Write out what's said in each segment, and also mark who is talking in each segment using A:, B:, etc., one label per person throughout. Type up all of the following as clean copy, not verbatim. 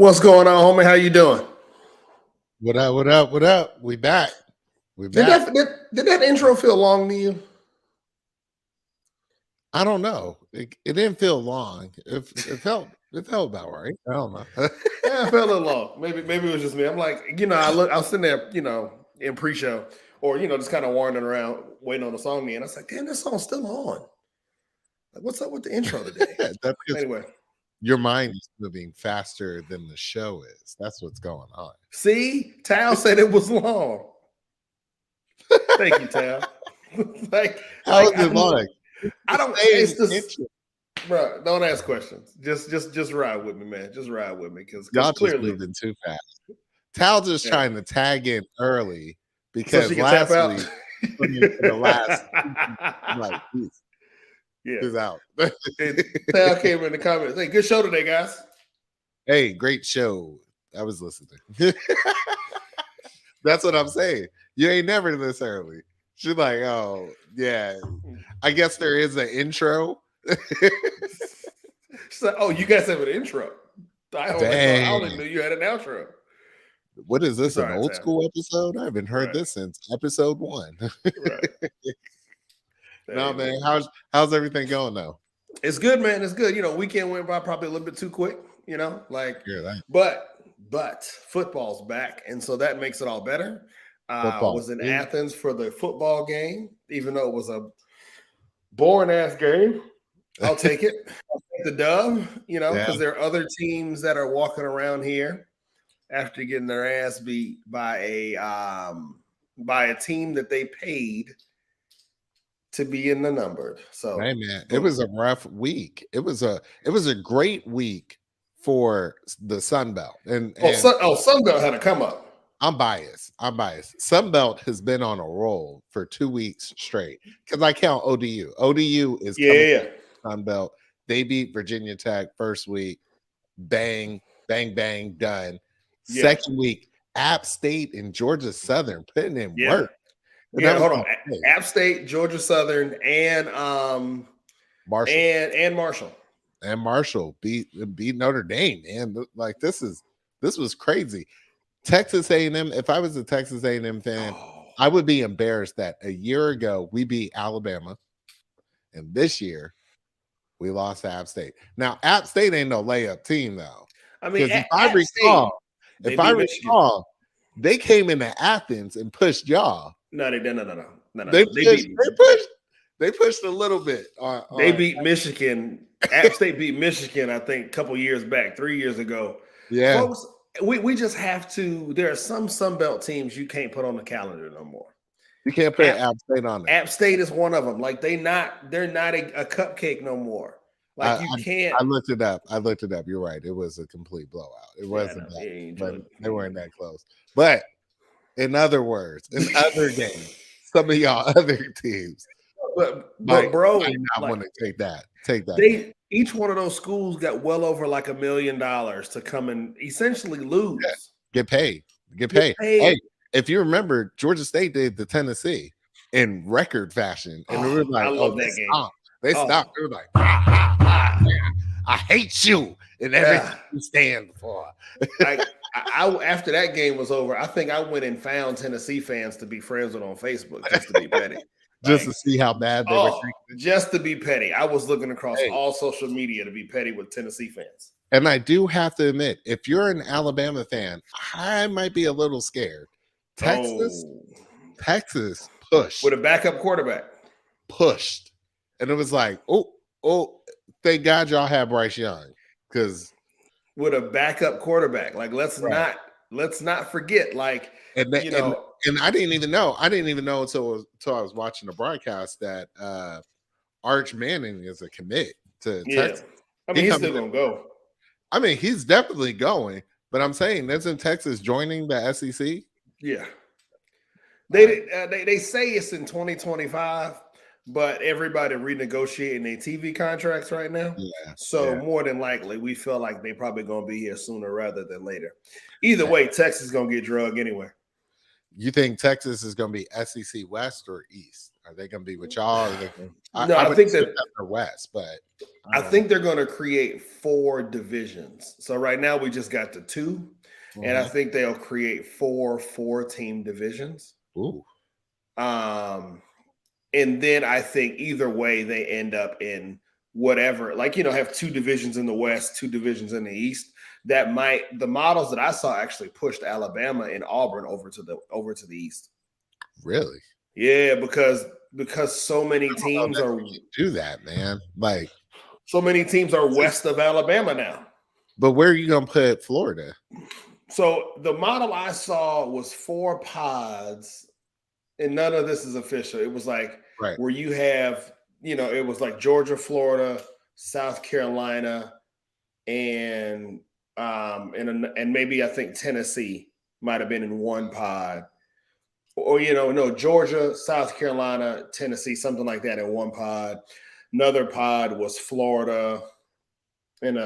A: What's going on, homie? How you doing?
B: What up? What up? What up? We back. We
A: Did
B: back.
A: did that intro feel long to you?
B: I don't know. It didn't feel long. It felt about right. I don't know.
A: Yeah, it felt a little long. Maybe it was just me. I'm like, I was sitting there, in pre-show or just kind of wandering around waiting on the song to end. I was like, damn, this song's still on. Like, what's up with the intro today?
B: That's because
A: Anyway,
B: your mind is moving faster than the show is. That's what's going on.
A: see, Tal said it was long. Thank you, Tal.
B: How is it long?
A: I don't. It's just. Bro, don't ask questions. Just ride with me, man. Just ride with me because
B: Y'all
A: clearly
B: just moving too fast. Tal just trying to tag in early because
A: so she can tap out.
B: The last like he's out.
A: Tal came in the comments. Hey, good show today, guys.
B: Hey, great show. I was listening. That's what I'm saying. You ain't never this early. She's like, oh yeah. I guess there is an intro.
A: She's like, oh, you guys have an intro. I only knew you had an outro.
B: What is this? An old school episode? I haven't heard this since episode 1.
A: Right.
B: No, man. How's everything going though?
A: It's good, man. It's good. Weekend went by probably a little bit too quick. But football's back, and so that makes it all better. I was in Athens for the football game, even though it was a boring ass game. I'll take it. I'll take the dub, because there are other teams that are walking around here after getting their ass beat by a team that they paid to be in the numbered. So,
B: hey man, it was a rough week. It was a great week for the Sun Belt.
A: Sun Belt had a come up.
B: I'm biased. Sun Belt has been on a roll for 2 weeks straight because I count ODU. ODU is Sun Belt. They beat Virginia Tech first week. Bang, bang, bang, done. Yeah. Second week, App State and Georgia Southern putting in work.
A: Hold on. App State, Georgia Southern, and
B: Marshall.
A: And Marshall.
B: And Marshall beat Notre Dame, man. Like this was crazy. Texas A&M, if I was a Texas A&M fan, I would be embarrassed that a year ago we beat Alabama, and this year we lost to App State. Now, App State ain't no layup team, though.
A: I mean,
B: if I recall, they came into Athens and pushed y'all.
A: No, they didn't. No.
B: They pushed a little bit.
A: They beat Michigan. App State beat Michigan, I think, a couple years back, 3 years ago.
B: Yeah.
A: Folks, we just have to. There are some Sun Belt teams you can't put on the calendar no more.
B: You can't put App State on there.
A: App State is one of them. Like they're not a cupcake no more. Like you can't.
B: I looked it up. You're right. It was a complete blowout. It wasn't that, but they weren't that close. But in other words, in other games, some of y'all other teams.
A: But bro,
B: I want to take that.
A: Each one of those schools got well over like $1 million to come and essentially lose.
B: Yeah. Get paid. Hey, if you remember, Georgia State did the Tennessee in record fashion, and it was like,
A: I love that game.
B: They stopped. They were like, I hate you and everything you stand for.
A: After that game was over, I think I went and found Tennessee fans to be friends with on Facebook just to be petty.
B: Just to see how bad they were treated.
A: Just to be petty. I was looking across all social media to be petty with Tennessee fans.
B: And I do have to admit, if you're an Alabama fan, I might be a little scared. Texas pushed.
A: With a backup quarterback.
B: Pushed. And it was like, oh, thank God y'all have Bryce Young. Because
A: with a backup quarterback. Like, let's not forget. Like,
B: and I didn't even know. Until I was watching the broadcast that Arch Manning is a commit to Texas.
A: I mean, he's still gonna go.
B: I mean, he's definitely going. But I'm saying, isn't Texas joining the SEC?
A: Yeah. They say it's in 2025, but everybody renegotiating their TV contracts right now.
B: Yeah.
A: So more than likely, we feel like they probably gonna be here sooner rather than later. Either way, Texas is gonna get drugged anyway.
B: You think Texas is going to be SEC West or East? Are they going to be with y'all?
A: No,
B: I
A: I
B: would
A: think
B: assume
A: that
B: that they're West, but
A: I think they're going to create 4 divisions. So right now we just got the 2, and I think they'll create 4 team divisions.
B: Ooh.
A: And then I think either way they end up in whatever, like, have 2 divisions in the West, 2 divisions in the East. The models that I saw actually pushed Alabama and Auburn over to the East.
B: Really?
A: Yeah, because so many teams are
B: do that, man. Like
A: so many teams are west of Alabama now.
B: But where are you gonna put Florida?
A: So the model I saw was 4 pods, and none of this is official. It was like where you have, it was like Georgia, Florida, South Carolina, and maybe I think Tennessee might have been in one pod. Or, Georgia, South Carolina, Tennessee, something like that in one pod. Another pod was Florida, and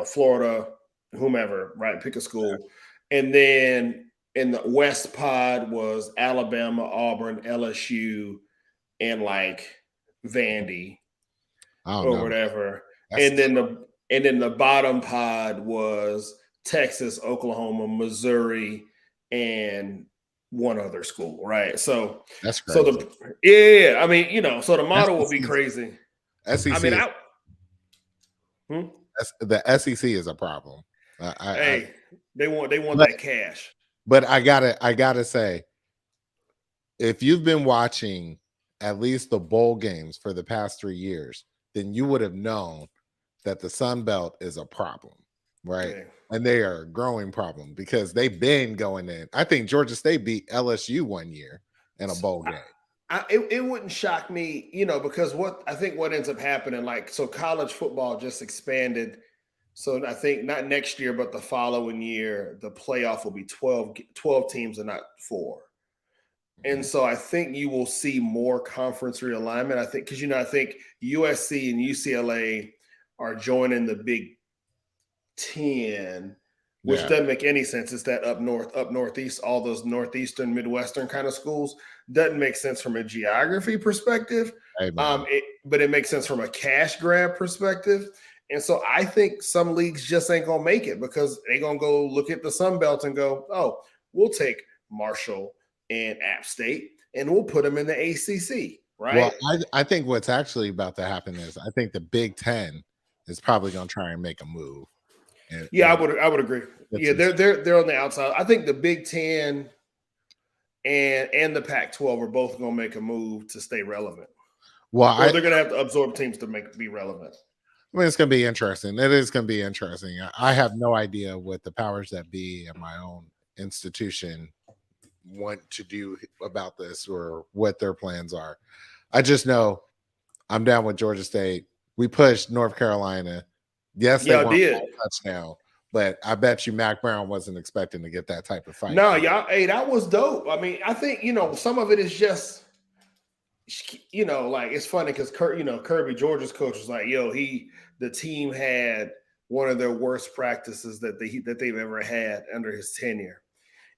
A: Florida, whomever, right? Pick a school. And then in the West pod was Alabama, Auburn, LSU, and like Vandy or whatever. And then the bottom pod was Texas, Oklahoma, Missouri, and one other school, right? So
B: that's crazy.
A: I mean, so the model will be crazy.
B: SEC.
A: I mean,
B: the SEC is a problem.
A: They want that cash.
B: But I gotta say, if you've been watching at least the bowl games for the past 3 years, then you would have known that the Sun Belt is a problem, right? Yeah. And they are a growing problem because they've been going in. I think Georgia State beat LSU one year in a bowl game.
A: It wouldn't shock me, because what ends up happening, so college football just expanded. So I think not next year, but the following year, the playoff will be 12 teams and not 4. And so I think you will see more conference realignment. I think because I think USC and UCLA are joining the Big 10, which doesn't make any sense. It's that up northeast, all those northeastern, midwestern kind of schools doesn't make sense from a geography perspective. But it makes sense from a cash grab perspective. And so I think some leagues just ain't gonna make it because they're gonna go look at the Sun Belt and go, oh, we'll take Marshall and App State, and we'll put them in the ACC, right?
B: Well, I think what's actually about to happen is I think the Big 10 is probably going to try and make a move.
A: I would agree. Yeah, they're on the outside. I think the Big 10 and the Pac-12 are both going to make a move to stay relevant. Well, they're going to have to absorb teams to be relevant.
B: I mean, it's going to be interesting. It is going to be interesting. I have no idea what the powers that be at my own institution want to do about this or what their plans are. I just know I'm down with Georgia State. We pushed North Carolina. Yes, they won a touchdown, but I bet you Mac Brown wasn't expecting to get that type of fight.
A: No, y'all, that was dope. I mean, I think some of it is just like it's funny because Kirby, Georgia's coach, was like, the team had one of their worst practices that they've ever had under his tenure.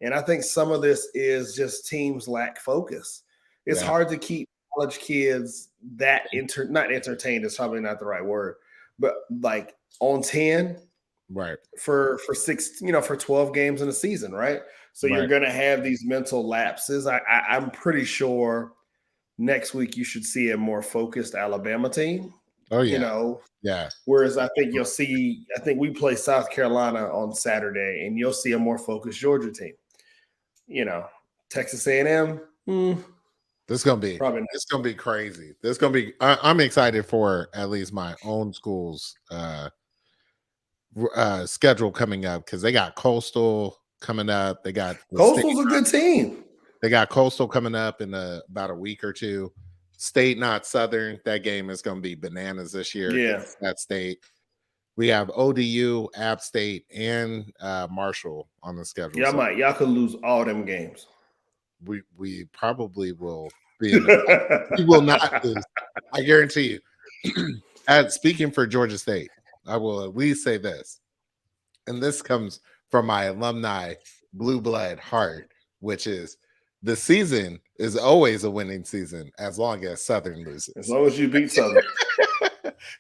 A: And I think some of this is just teams lack focus. It's hard to keep college kids that not entertained is probably not the right word, but like on 10,
B: right?
A: For 6, for 12 games in a season, right? So you're going to have these mental lapses. I'm pretty sure next week you should see a more focused Alabama team.
B: Oh yeah,
A: Whereas I think we play South Carolina on Saturday, and you'll see a more focused Georgia team. Texas A&M.
B: This is gonna be it's gonna be crazy. This is gonna be. I'm excited for at least my own school's schedule coming up because they got Coastal coming up. They got
A: Coastal's a good team.
B: They got Coastal coming up in about a week or two. State, not Southern. That game is gonna be bananas this year.
A: Yeah,
B: that State. We have ODU, App State, and Marshall on the schedule.
A: Y'all could lose all them games.
B: We probably will be. We will not lose. I guarantee you. Speaking for Georgia State, I will at least say this, and this comes from my alumni blue blood heart, which is the season is always a winning season as long as Southern loses.
A: As long as you beat Southern.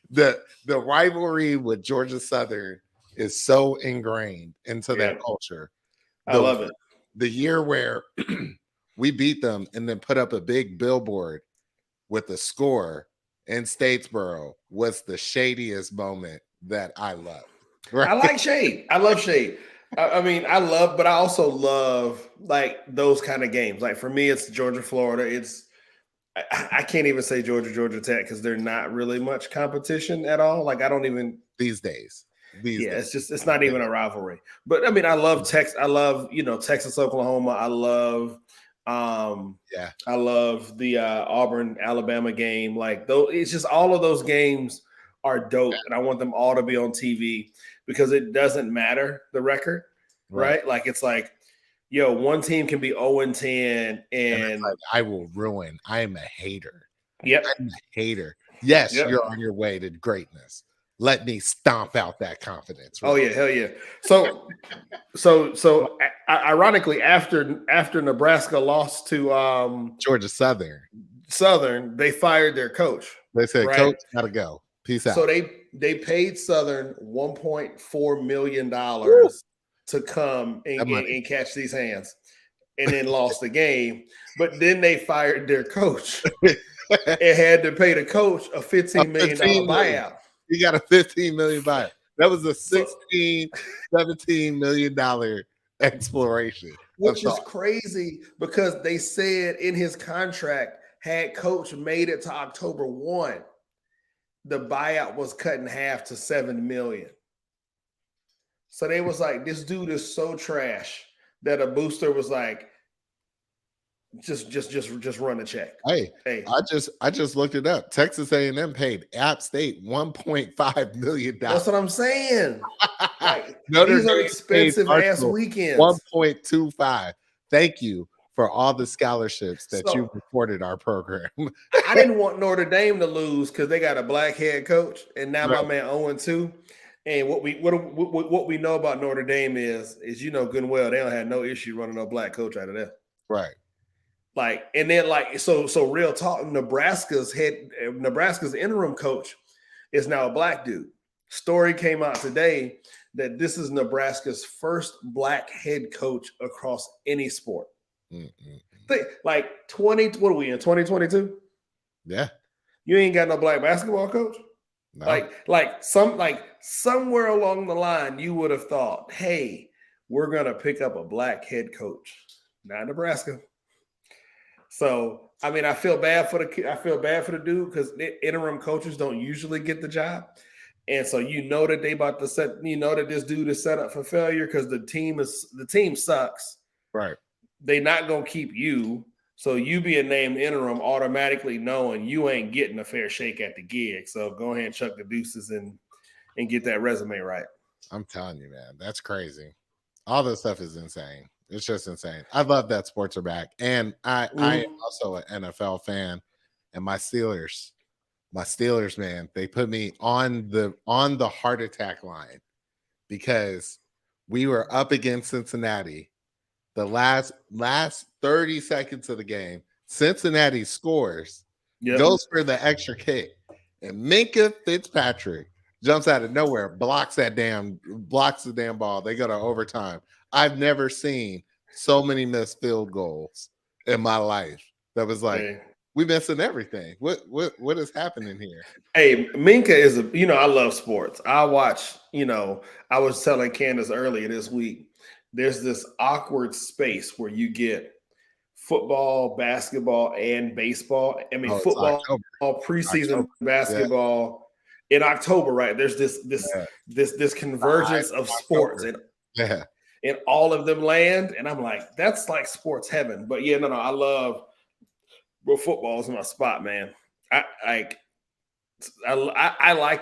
B: the rivalry with Georgia Southern is so ingrained into that culture.
A: I love it.
B: The year where we beat them and then put up a big billboard with a score in Statesboro was the shadiest moment that I love.
A: Right? I like shade. I love shade. I mean, but I also love like those kind of games. Like for me, it's Georgia, Florida. I can't even say Georgia Tech because they're not really much competition at all. Like I don't even
B: these days.
A: It's not even a rivalry. But I mean, I love Texas. I love Texas, Oklahoma. I love I love the Auburn, Alabama game. Like though, it's just all of those games are dope, and I want them all to be on TV because it doesn't matter the record, right? Like it's like, one team can be 0-10, and
B: like, I will ruin. I am a hater.
A: Yep,
B: I'm a hater. Yes, you're on your way to greatness. Let me stomp out that confidence.
A: Right? Oh yeah, hell yeah. So ironically, after Nebraska lost to
B: Georgia
A: Southern, they fired their coach.
B: They said, right? Coach, gotta go. Peace out.
A: So they paid Southern $1.4 million to come and catch these hands, and then lost the game. But then they fired their coach and had to pay the coach a $15 million buyout.
B: He got a $15 million buyout. That was a $17 million exploration.
A: Which is crazy because they said in his contract, had coach made it to October 1, the buyout was cut in half to $7 million. So they was like, this dude is so trash that a booster was like, just run the check.
B: Hey, I just looked it up. Texas A&M paid App State $1.5 million.
A: That's what I'm saying. Like, these are expensive ass weekends.
B: 1.25. Thank you for all the scholarships that you reported our program.
A: I didn't want Notre Dame to lose because they got a black head coach, and now my man 0-2. And what we know about Notre Dame is good and well they don't have no issue running a black coach out of there.
B: Right.
A: Like, and then like so real talk, Nebraska's interim coach is now a black dude. Story came out today that this is Nebraska's first black head coach across any sport. Like 20, what are we in 2022?
B: Yeah.
A: You ain't got no black basketball coach? No. Like somewhere along the line, you would have thought, hey, we're gonna pick up a black head coach. Not Nebraska. So I mean, I feel bad for the dude because interim coaches don't usually get the job. And so that they about to that this dude is set up for failure because the team sucks.
B: Right.
A: They not gonna keep you. So you being named interim automatically knowing you ain't getting a fair shake at the gig. So go ahead and chuck the deuces and get that resume right.
B: I'm telling you, man, that's crazy. All this stuff is insane. It's just insane. I love that sports are back. And I am also an NFL fan. And my Steelers, man, they put me on the heart attack line because we were up against Cincinnati. The last 30 seconds of the game, Cincinnati scores, goes for the extra kick, and Minka Fitzpatrick jumps out of nowhere, blocks the damn ball. They go to overtime. I've never seen so many missed field goals in my life. That was like, we missing everything. What is happening here?
A: Hey, Minka is I love sports. I watch, I was telling Candace earlier this week, there's this awkward space where you get football, basketball, and baseball. I mean, football, preseason basketball in October, right? There's this convergence of sports and all of them land. And I'm like, that's like sports heaven. But I love football is my spot, man. I like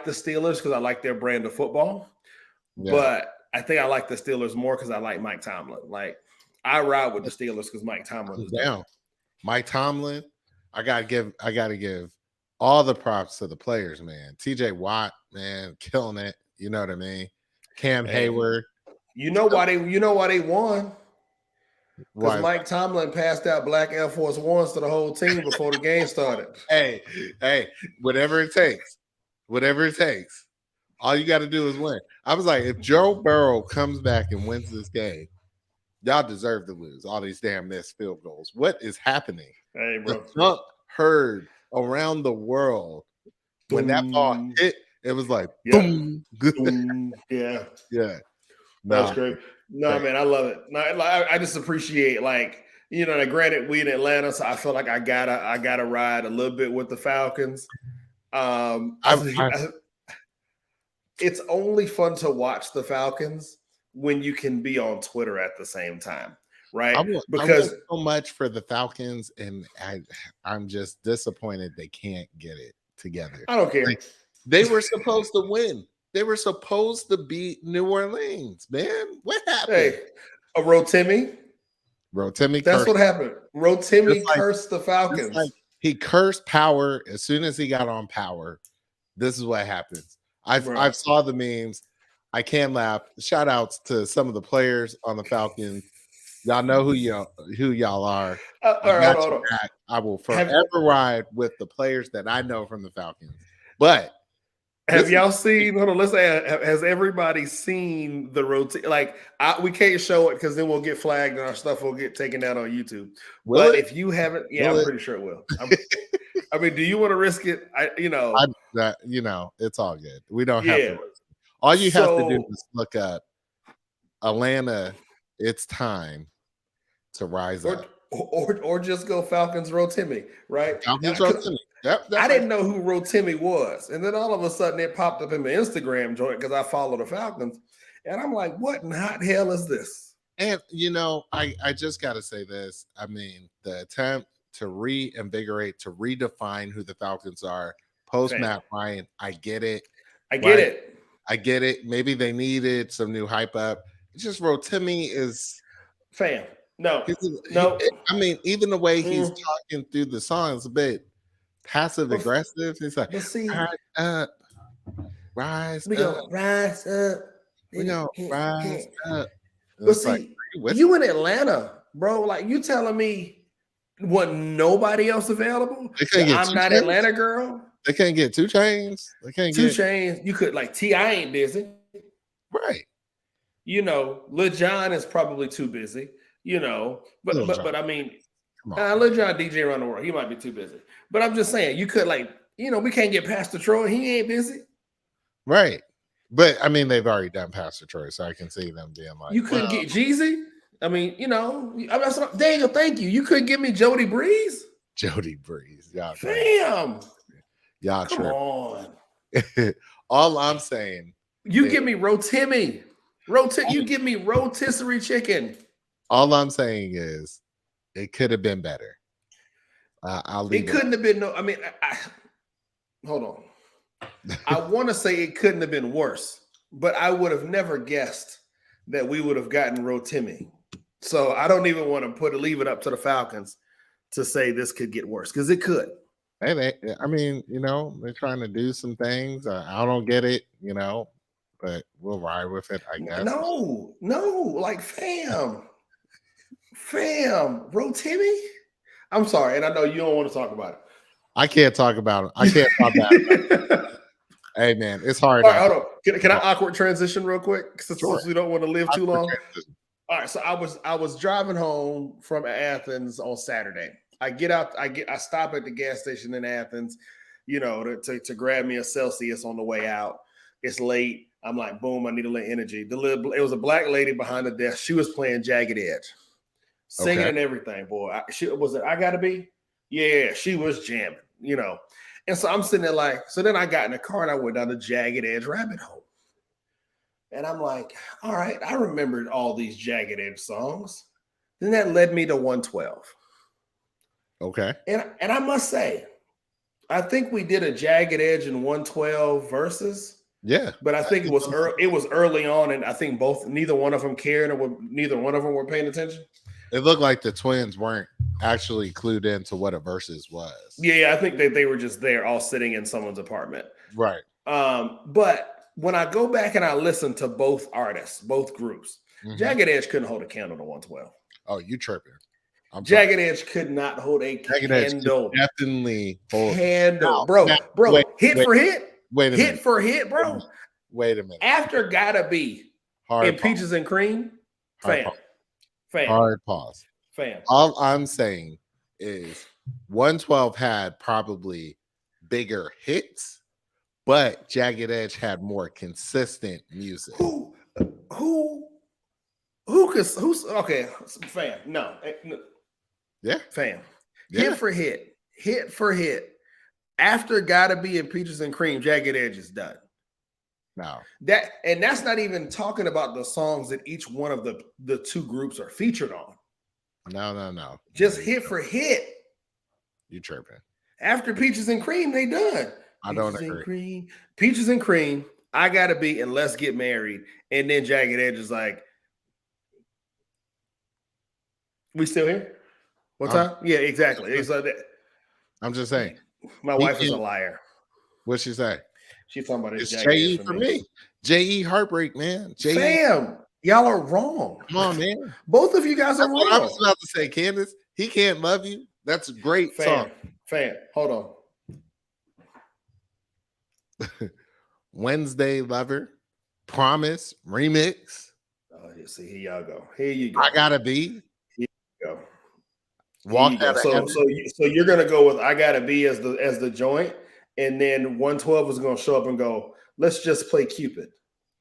A: the Steelers because I like their brand of football, but I think I like the Steelers more because I like Mike Tomlin. Like I ride with the Steelers because Mike Tomlin is down.
B: Mike Tomlin, I gotta give all the props to the players, man. TJ Watt, man, killing it. You know what I mean? Cam Hayward.
A: You know why they won? Because Mike Tomlin passed out black Air Force Ones to the whole team before the game started.
B: Hey, whatever it takes. Whatever it takes. All you got to do is win. I was like, if Joe Burrow comes back and wins this game, y'all deserve to lose. All these damn missed field goals. What is happening?
A: Hey, bro.
B: The thump heard around the world. When that ball hit, it was like, boom.
A: Boom. Yeah.
B: Yeah.
A: That's great. No, man, I love it. No, I just appreciate, like, you know, granted, we in Atlanta, so I feel like I gotta ride a little bit with the Falcons. It's only fun to watch the Falcons when you can be on Twitter at the same time, right?
B: Because I so much for the Falcons, and I'm just disappointed they can't get it together.
A: I don't care.
B: Like, they were supposed to win. They were supposed to beat New Orleans, man. What happened?
A: Hey, Rotimi. That's what happened. Rotimi cursed the Falcons.
B: Like he cursed power as soon as he got on power. This is what happens. I've saw the memes. I can laugh. Shout outs to some of the players on the Falcons. Y'all know who y'all are. Hold on. I will forever ride with the players that I know from the Falcons. But
A: have y'all seen? Hold on. Let's say, has everybody seen the routine? Like, we can't show it because then we'll get flagged and our stuff will get taken down on YouTube. But if you haven't, I'm pretty sure it will. I mean, do you want to risk it?
B: It's all good. We don't have to. All you have to do is look up Atlanta. It's time to rise up,
A: or just go Falcons Rotimi, right?
B: Falcons Rotimi. Yep,
A: I didn't know who Rotimi was, and then all of a sudden it popped up in my Instagram joint because I follow the Falcons, and I'm like, "What in hot hell is this?"
B: And I just got to say this. I mean, the attempt to reinvigorate, to redefine who the Falcons are post Matt Ryan. I get it.
A: I get it.
B: Maybe they needed some new hype up. It's just Rotimi is
A: No.
B: I mean, even the way he's talking through the song is a bit passive aggressive. It's like, rise
A: we
B: up.
A: Gonna rise up.
B: We gonna rise up.
A: But see, you in Atlanta, bro. Like, you telling me wasn't nobody else available? I'm not Atlanta girl.
B: They can't get 2 Chainz. They can't get
A: 2 Chainz. You could, like, T.I. ain't busy.
B: Right.
A: Lil Jon is probably too busy, but I mean, Lil Jon DJ around the world. He might be too busy. But I'm just saying, you could, like, we can't get Pastor Troy. He ain't busy.
B: Right. But I mean, they've already done Pastor Troy, so I can see them being like,
A: you couldn't get Jeezy. I mean, Daniel, thank you. You couldn't give me Jody Breeze.
B: Jody Breeze. Y'all
A: damn.
B: Y'all
A: come on.
B: All I'm saying.
A: You give me Rotimi. You give me rotisserie chicken.
B: All I'm saying is it could have been better. I'll leave it.
A: Couldn't have been I mean, hold on. I want to say it couldn't have been worse, but I would have never guessed that we would have gotten Rotimi. So I don't even want to leave it up to the Falcons to say this could get worse, because it could.
B: Hey, I mean, they're trying to do some things. I don't get it, but we'll ride with it, I guess.
A: No, like fam, Rotimi. I'm sorry, and I know you don't want to talk about it.
B: I can't talk about it. I can't talk about it. Hey, man, it's hard.
A: All right, hold on. Can I awkward transition real quick? Since we don't want to live too long. All right, so I was driving home from Athens on Saturday. I stop at the gas station in Athens, to grab me a Celsius on the way out. It's late. I'm like, boom, I need a little energy. It was a black lady behind the desk. She was playing Jagged Edge, singing and everything, boy. I Gotta Be? Yeah, she was jamming, And so I'm sitting there then I got in the car and I went down the Jagged Edge rabbit hole. And I'm like, all right, I remembered all these Jagged Edge songs. Then that led me to 112.
B: Okay.
A: And I must say, I think we did a Jagged Edge and 112 verses.
B: Yeah.
A: But I think it was early on, and I think neither one of them cared, or neither one of them were paying attention.
B: It looked like the twins weren't actually clued into what a versus was.
A: Yeah, I think that they were just there all sitting in someone's apartment.
B: Right.
A: But when I go back and I listen to both artists, both groups, Jagged Edge couldn't hold a candle to 112.
B: Oh, you tripping.
A: Jagged Edge could not hold a candle.
B: Definitely hold
A: candle. Bro, hit for hit.
B: Wait a minute.
A: Hit for hit, bro.
B: Wait a minute.
A: After Gotta Be in Peaches and Cream, fam.
B: Hard pause.
A: Fam.
B: All I'm saying is 112 had probably bigger hits, but Jagged Edge had more consistent music.
A: Who's okay, fam. No.
B: Yeah.
A: Fam. Yeah. Hit for hit. After Gotta Be in Peaches and Cream, Jagged Edge is done.
B: No.
A: That's not even talking about the songs that each one of the two groups are featured on.
B: No.
A: Just hit for hit.
B: You tripping.
A: After Peaches and Cream, they done.
B: I don't agree.
A: Peaches and Cream, I Gotta Be, and Let's Get Married. And then Jagged Edge is like, we still here? What time? Yeah, exactly. It's like that.
B: I'm just saying.
A: My wife is a liar.
B: What'd she say?
A: She's talking about
B: it's J.E. for me. J.E. Heartbreak, man. J.E.
A: Fam, y'all are wrong.
B: Come on, man.
A: Both of you guys are wrong.
B: I was about to say, Candace, He Can't Love You. That's a great song.
A: Fam, hold
B: on. Wednesday Lover, Promise, Remix.
A: Oh, see, here y'all go. Here you go.
B: I Gotta Be.
A: Here you go.
B: Walk out.
A: So you're gonna go with I Gotta Be as the joint, and then 112 is gonna show up and go, let's just play Cupid,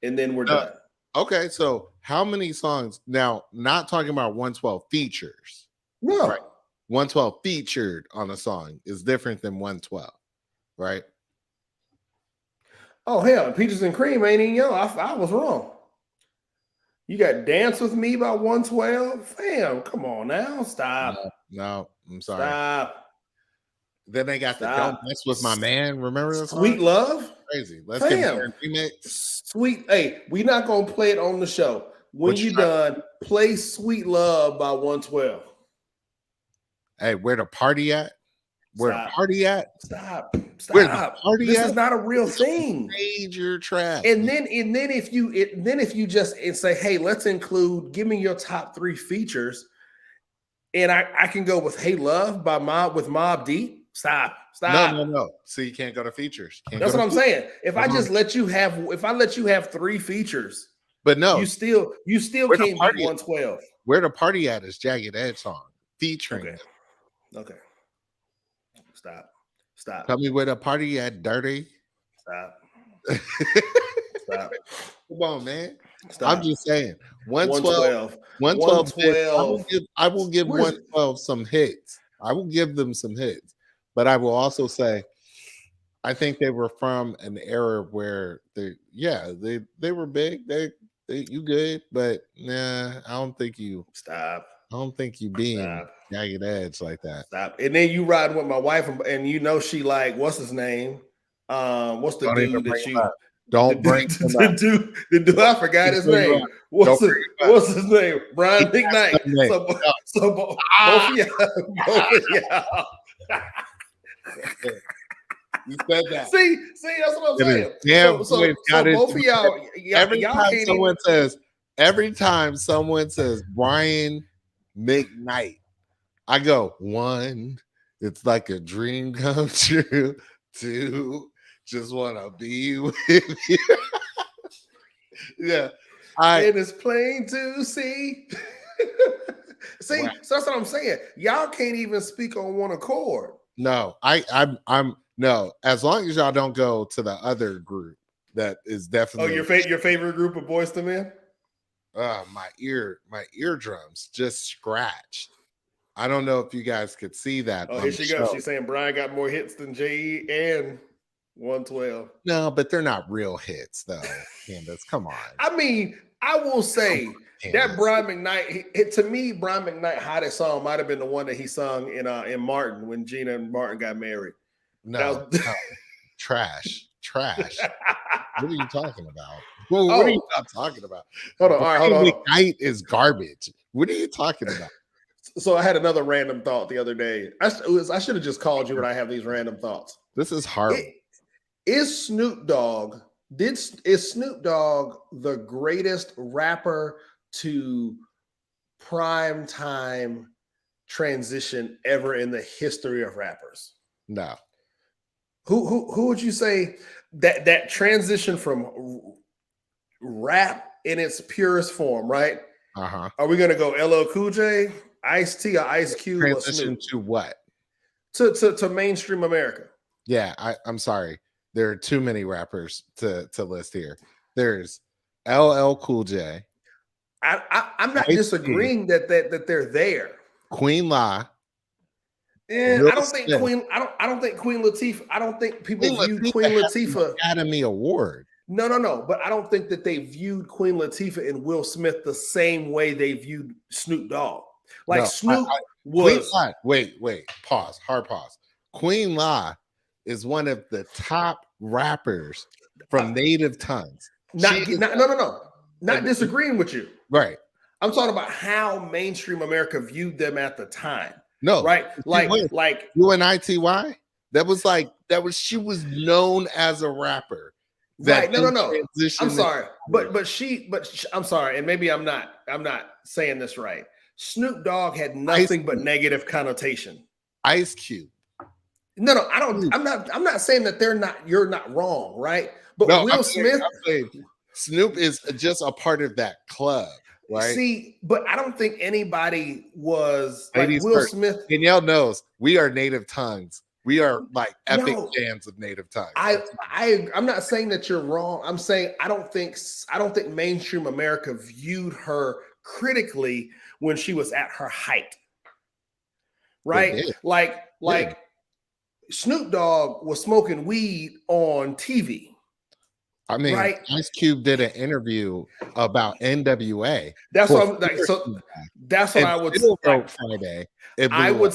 A: and then we're done.
B: Okay, so how many songs now? Not talking about 112 features.
A: No,
B: right? 112 featured on a song is different than 112, right?
A: Oh hell, Peaches and Cream ain't even young. I was wrong. You got Dance With Me by 112? Fam, come on now. Stop.
B: No, I'm sorry.
A: Stop.
B: Then they got the Don't Mess With My Man. Remember that
A: Sweet
B: song?
A: Love?
B: Crazy. Let's get a remix.
A: Sweet. Hey, we're not going to play it on the show. When you're done, play Sweet Love by 112.
B: Hey, where the party at? Where the party at?
A: Stop.
B: Where the party
A: this
B: at?
A: Is not a real thing.
B: Major trash.
A: And then if you just say, hey, let's include, give me your top 3 features, and I can go with Hey Love by Mobb Deep. Stop.
B: No. So you can't go to features.
A: That's what I'm saying. If I just let you have 3 features,
B: but no,
A: you still can't beat 112.
B: Where the party at is Jagged Edge song featuring.
A: Okay. Stop.
B: Tell me where the party at, Dirty.
A: Stop.
B: Come on, man.
A: Stop.
B: I'm just saying. 112. I will give 112 some hits. I will give them some hits. But I will also say, I think they were from an era where they were big. They you good, but nah, I don't think you being Jagged Edge like that.
A: Stop. And then you riding with my wife, and she like, what's his name? What's the dude that you
B: don't bring him
A: up. The dude, I forgot his name. What's his name? Brian McKnight. So both of y'all.
B: You said that.
A: See, that's what I'm saying. So both of y'all
B: every time someone says Brian McKnight, I go, 1, it's like a dream come true. 2, just want to be with you. Yeah.
A: It is plain to see. See, wow. So that's what I'm saying. Y'all can't even speak on one accord.
B: No, I'm no. As long as y'all don't go to the other group, that is definitely.
A: Oh, your favorite group of Boyz II Men?
B: My eardrums just scratched. I don't know if you guys could see that.
A: Oh, here she goes. She's saying Brian got more hits than J.E. and 112.
B: No, but they're not real hits, though. Candace, come on.
A: I mean, I will say that Brian McKnight, to me, Brian McKnight's hottest song might have been the one that he sung in Martin when Gina and Martin got married.
B: No. Trash. What are you talking about? Well, what are you not talking about?
A: Hold on. Hold on.
B: McKnight is garbage. What are you talking about?
A: So I had another random thought the other day. I should have just called you when I have these random thoughts.
B: This is hard.
A: Is Snoop Dogg the greatest rapper to prime time transition ever in the history of rappers.
B: No.
A: Who would you say that transition from rap in its purest form, right? Are we gonna go LL Cool J, Ice-T, or Ice Cube, or
B: Transition
A: Snoop?
B: to what?
A: To mainstream America.
B: Yeah, I'm sorry. There are too many rappers to list here. There's LL Cool J.
A: I'm not
B: Ice-T,
A: disagreeing that they're there.
B: Queen La.
A: And
B: Will
A: I don't think
B: Smith.
A: Queen. I don't think Queen Latifah. I don't think people
B: Queen
A: viewed
B: Latifah
A: Queen
B: has an
A: Latifah.
B: Academy Award.
A: No. But I don't think that they viewed Queen Latifah and Will Smith the same way they viewed Snoop Dogg. Like
B: No,
A: Snoop
B: Queen
A: was.
B: La, wait, pause, hard pause. Queen La is one of the top rappers from native tongues.
A: Not disagreeing with you.
B: Right.
A: I'm talking about how mainstream America viewed them at the time.
B: No,
A: right? Like
B: UNITY. She was known as a rapper.
A: Right. No. I'm sorry. But I'm sorry. And maybe I'm not saying this right. Snoop Dogg had nothing but negative connotation.
B: Ice Cube.
A: No, I don't. I'm not saying that you're not wrong, right? But no, Will Smith.
B: Snoop is just a part of that club, right?
A: See, but I don't think anybody was like Will Smith.
B: Danielle knows we are native tongues. We are like epic fans of native tongues.
A: I'm not saying that you're wrong. I'm saying I don't think mainstream America viewed her critically when she was at her height. Right? Like Snoop Dogg was smoking weed on TV.
B: I mean, right? Ice Cube did an interview about NWA.
A: That's what I'm like. So that's what I would
B: Friday.
A: I would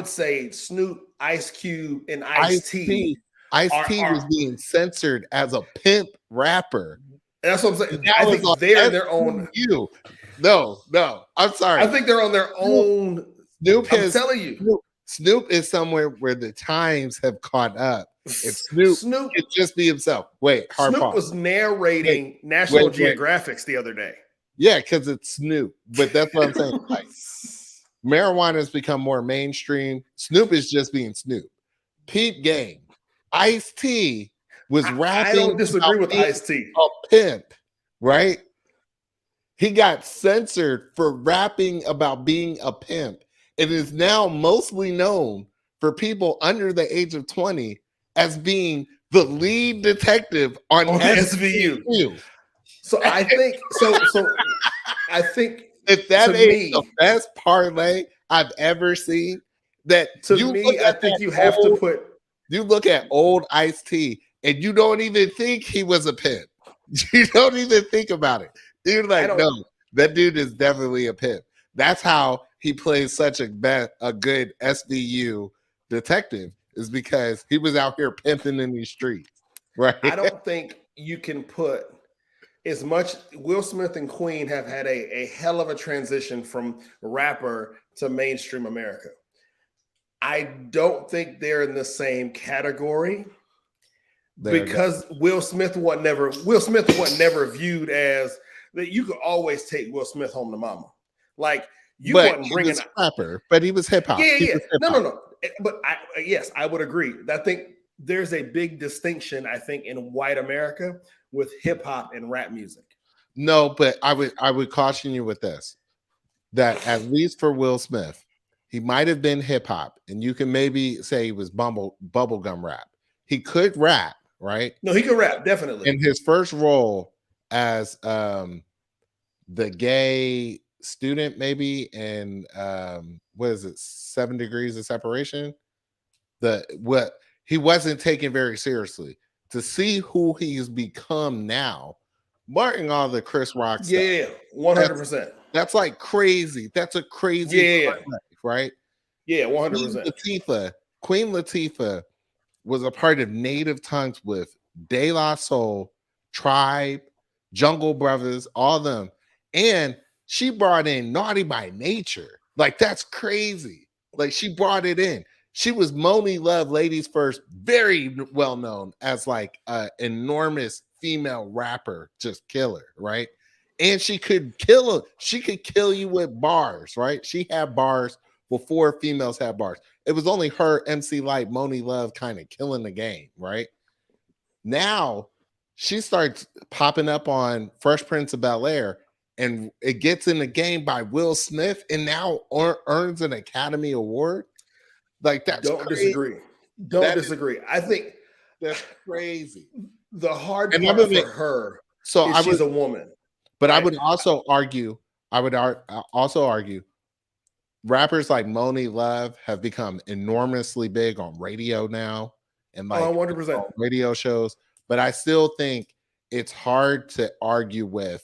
A: say Snoop, Ice Cube, and Ice-T.
B: Ice-T was being censored as a pimp rapper.
A: That's what I'm saying. I think they're their own.
B: No, I'm sorry.
A: I think they're on their own. I'm telling you.
B: Snoop is somewhere where the times have caught up. If Snoop could just be himself.
A: Snoop was narrating National Geographics the other day.
B: Yeah, because it's Snoop. But that's what I'm saying. Like, marijuana has become more mainstream. Snoop is just being Snoop. Peep game. Ice-T was rapping.
A: I don't disagree with Ice-T.
B: A pimp, right? He got censored for rapping about being a pimp. It is now mostly known for people under the age of 20 as being the lead detective on SVU.
A: So I think I think
B: if that ain't the best parlay I've ever seen, that
A: I think you have to put.
B: You look at old Ice-T and you don't even think he was a pimp. You don't even think about it. You're like, no, that dude is definitely a pimp. That's how he plays such a good SVU detective, is because he was out here pimping in these streets, right?
A: I don't think you can put as much. Will Smith and Queen have had a hell of a transition from rapper to mainstream America. I don't think they're in the same category because Will Smith was never viewed as that. You could always take Will Smith home to mama. Like you wasn't bringing
B: a rapper, but he was hip hop.
A: Yeah. No. But I would agree. I think there's a big distinction. I think in white America with hip hop and rap music.
B: No, but I would caution you with this: that at least for Will Smith, he might have been hip hop, and you can maybe say he was bubblegum rap. He could rap, right?
A: No, he could rap definitely.
B: In his first role as the gay student, maybe, and what is it, 7 Degrees of Separation? He wasn't taken very seriously. To see who he's become now, marking all the Chris Rock stuff,
A: 100%.
B: That's like crazy. That's a crazy life, right?
A: Yeah, 100%.
B: Queen Latifah was a part of Native Tongues with De La Soul, Tribe, Jungle Brothers, all of them, and she brought in Naughty by Nature. Like, that's crazy. Like, she brought it in. She was Moni Love, ladies first, very well known as like an enormous female rapper, just killer, right? and she could kill you with bars, right? She had bars before females had bars. It was only her, MC Lyte, Moni Love kind of killing the game, right? Now she starts popping up on Fresh Prince of Bel-Air, and it gets in the game by Will Smith, and now earns an Academy Award. Like, that's
A: don't
B: crazy.
A: disagree. Don't disagree. I think
B: that's crazy.
A: The hard part for her is she's a woman.
B: But right? I would also argue, rappers like Moni Love have become enormously big on radio now and like
A: 100%
B: radio shows. But I still think it's hard to argue with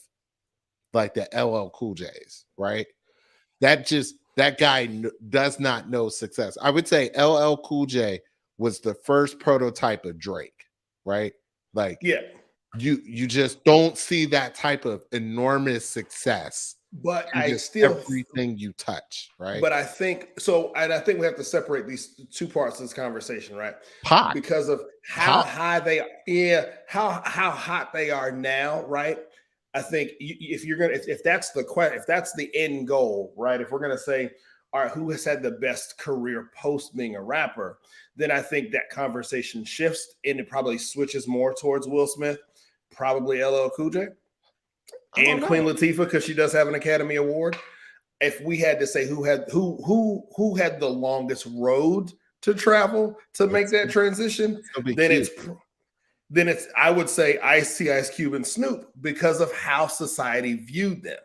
B: like the LL Cool J's, right? That guy does not know success. I would say LL Cool J was the first prototype of Drake, right? Like,
A: yeah,
B: you just don't see that type of enormous success.
A: But I still
B: everything you touch, right?
A: But I think so, and I think we have to separate these two parts of this conversation, right?
B: Pop.
A: Because of how high they how hot they are now, right? I think if you're gonna if that's the question, if that's the end goal, right? If we're gonna say, all right, who has had the best career post being a rapper, then I think that conversation shifts and it probably switches more towards Will Smith, probably LL Cool J, and Queen Latifah, because she does have an Academy Award. If we had to say who had the longest road to travel to make that transition, then it's I would say Ice-T, Ice Cube, and Snoop, because of how society viewed them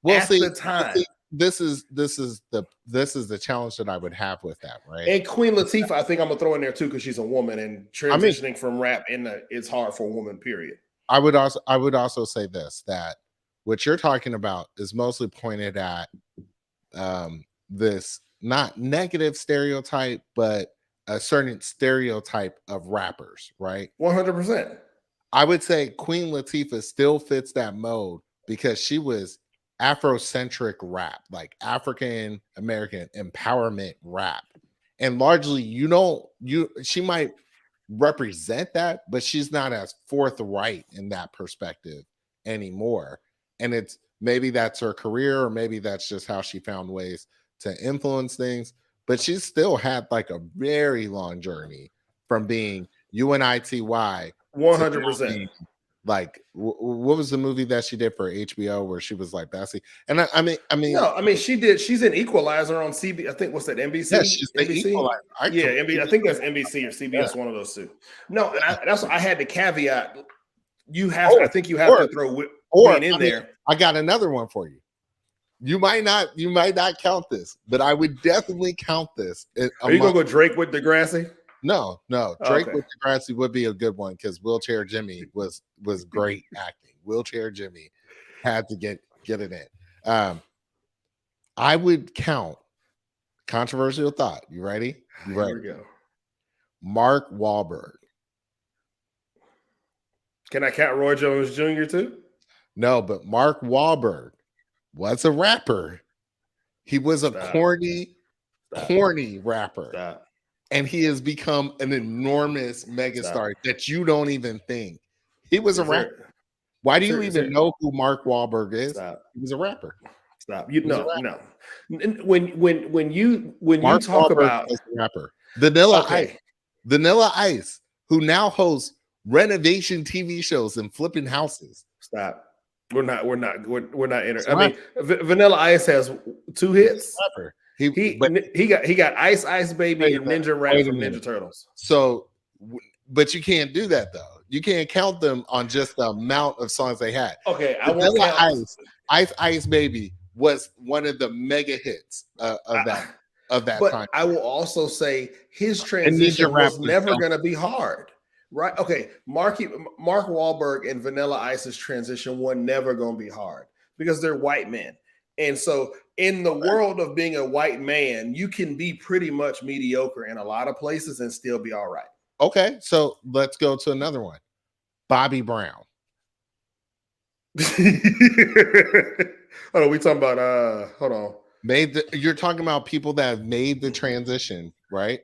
A: at the time.
B: This is the challenge that I would have with that, right?
A: And Queen Latifah, I think I'm gonna throw in there too, because she's a woman, and transitioning from rap it's hard for a woman, period.
B: I would also say this, that what you're talking about is mostly pointed at this not negative stereotype, but a certain stereotype of rappers, right?
A: 100%.
B: I would say Queen Latifah still fits that mode because she was Afrocentric rap, like African American empowerment rap. And largely she might represent that, but she's not as forthright in that perspective anymore. And it's maybe that's her career, or maybe that's just how she found ways to influence things. But she's still had like a very long journey from being UNITY
A: 100%.
B: Like, what was the movie that she did for HBO where she was like Bessie? And I mean,
A: she did. She's an Equalizer on CB. I think what's that, NBC?
B: Yeah, she's
A: NBC.
B: Equalizer.
A: I think that's NBC or CBS, one of those two. No, and that's what I had to caveat. I think you have to throw Queen in there.
B: I got another one for you. You might not count this, but I would definitely count this.
A: Are you gonna go Drake with Degrassi?
B: No. Drake with Degrassi would be a good one because Wheelchair Jimmy was great acting. Wheelchair Jimmy had to get it in. I would count, controversial thought. You ready?
A: Here we go.
B: Mark Wahlberg.
A: Can I count Roy Jones Jr. too?
B: No, but Mark Wahlberg was a rapper. He was a corny rapper.
A: Stop.
B: And he has become an enormous megastar that you don't even think. He was a rapper. Why do you even know who Mark Wahlberg is? He was a rapper.
A: Stop. No. When you talk
B: Wahlberg
A: about
B: was a rapper. Vanilla Ice, who now hosts renovation TV shows and flipping houses.
A: Stop. We're not I mean, Vanilla Ice has 2 hits. He got Ice Baby and Ninja Rap from Ninja Turtles.
B: So, but you can't do that though. You can't count them on just the amount of songs they had.
A: Okay,
B: Ice Baby was one of the mega hits of that time.
A: I will also say his transition was never going to be hard. Right. Okay. Mark Wahlberg and Vanilla Ice's transition was never going to be hard because they're white men. And so in the world of being a white man, you can be pretty much mediocre in a lot of places and still be all right.
B: Okay. So let's go to another one. Bobby Brown.
A: Hold on. We talking about, hold on.
B: You're talking about people that have made the transition, right?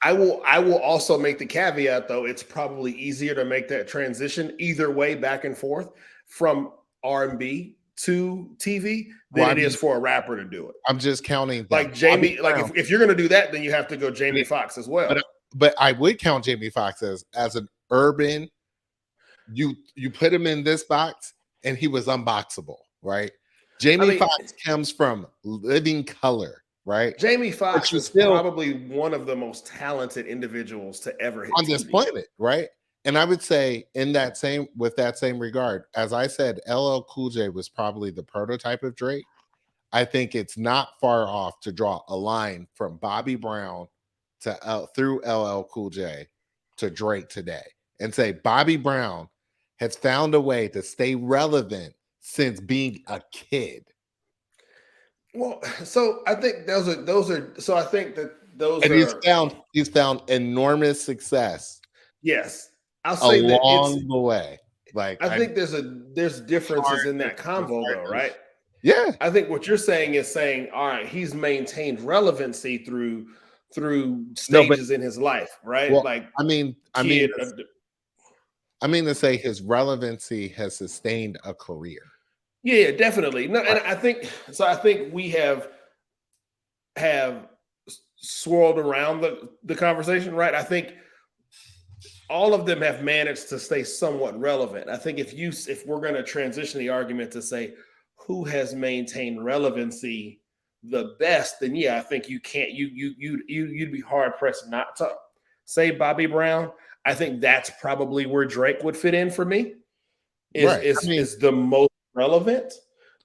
A: I will also make the caveat, though, it's probably easier to make that transition either way, back and forth, from R&B to TV than it is for a rapper to do it.
B: I'm just counting that.
A: Like Jamie, like if you're gonna do that, then you have to go Jamie Foxx as well.
B: But I would count Jamie Foxx as an urban. You put him in this box, and he was unboxable, right? Jamie Foxx comes from Living Color, right?
A: Jamie Foxx is probably one of the most talented individuals to ever hit
B: on this planet, right? And I would say with that same regard, as I said, LL Cool J was probably the prototype of Drake. I think it's not far off to draw a line from Bobby Brown to through LL Cool J to Drake today and say Bobby Brown has found a way to stay relevant since being a kid.
A: Well, so I think those are. So I think that those
B: and
A: are.
B: He's found enormous success.
A: Yes, I'll say
B: along the way. Like
A: I think there's differences in that convo though, right?
B: Yeah,
A: I think what you're saying is saying, all right, he's maintained relevancy through stages in his life, right?
B: Well,
A: like
B: I mean to say his relevancy has sustained a career.
A: Yeah, definitely. No, and I think so. I think we have swirled around the conversation, right? I think all of them have managed to stay somewhat relevant. I think if we're going to transition the argument to say who has maintained relevancy the best, then yeah, I think you can't. You'd be hard pressed not to say Bobby Brown. I think that's probably where Drake would fit in for me. Is the most relevant,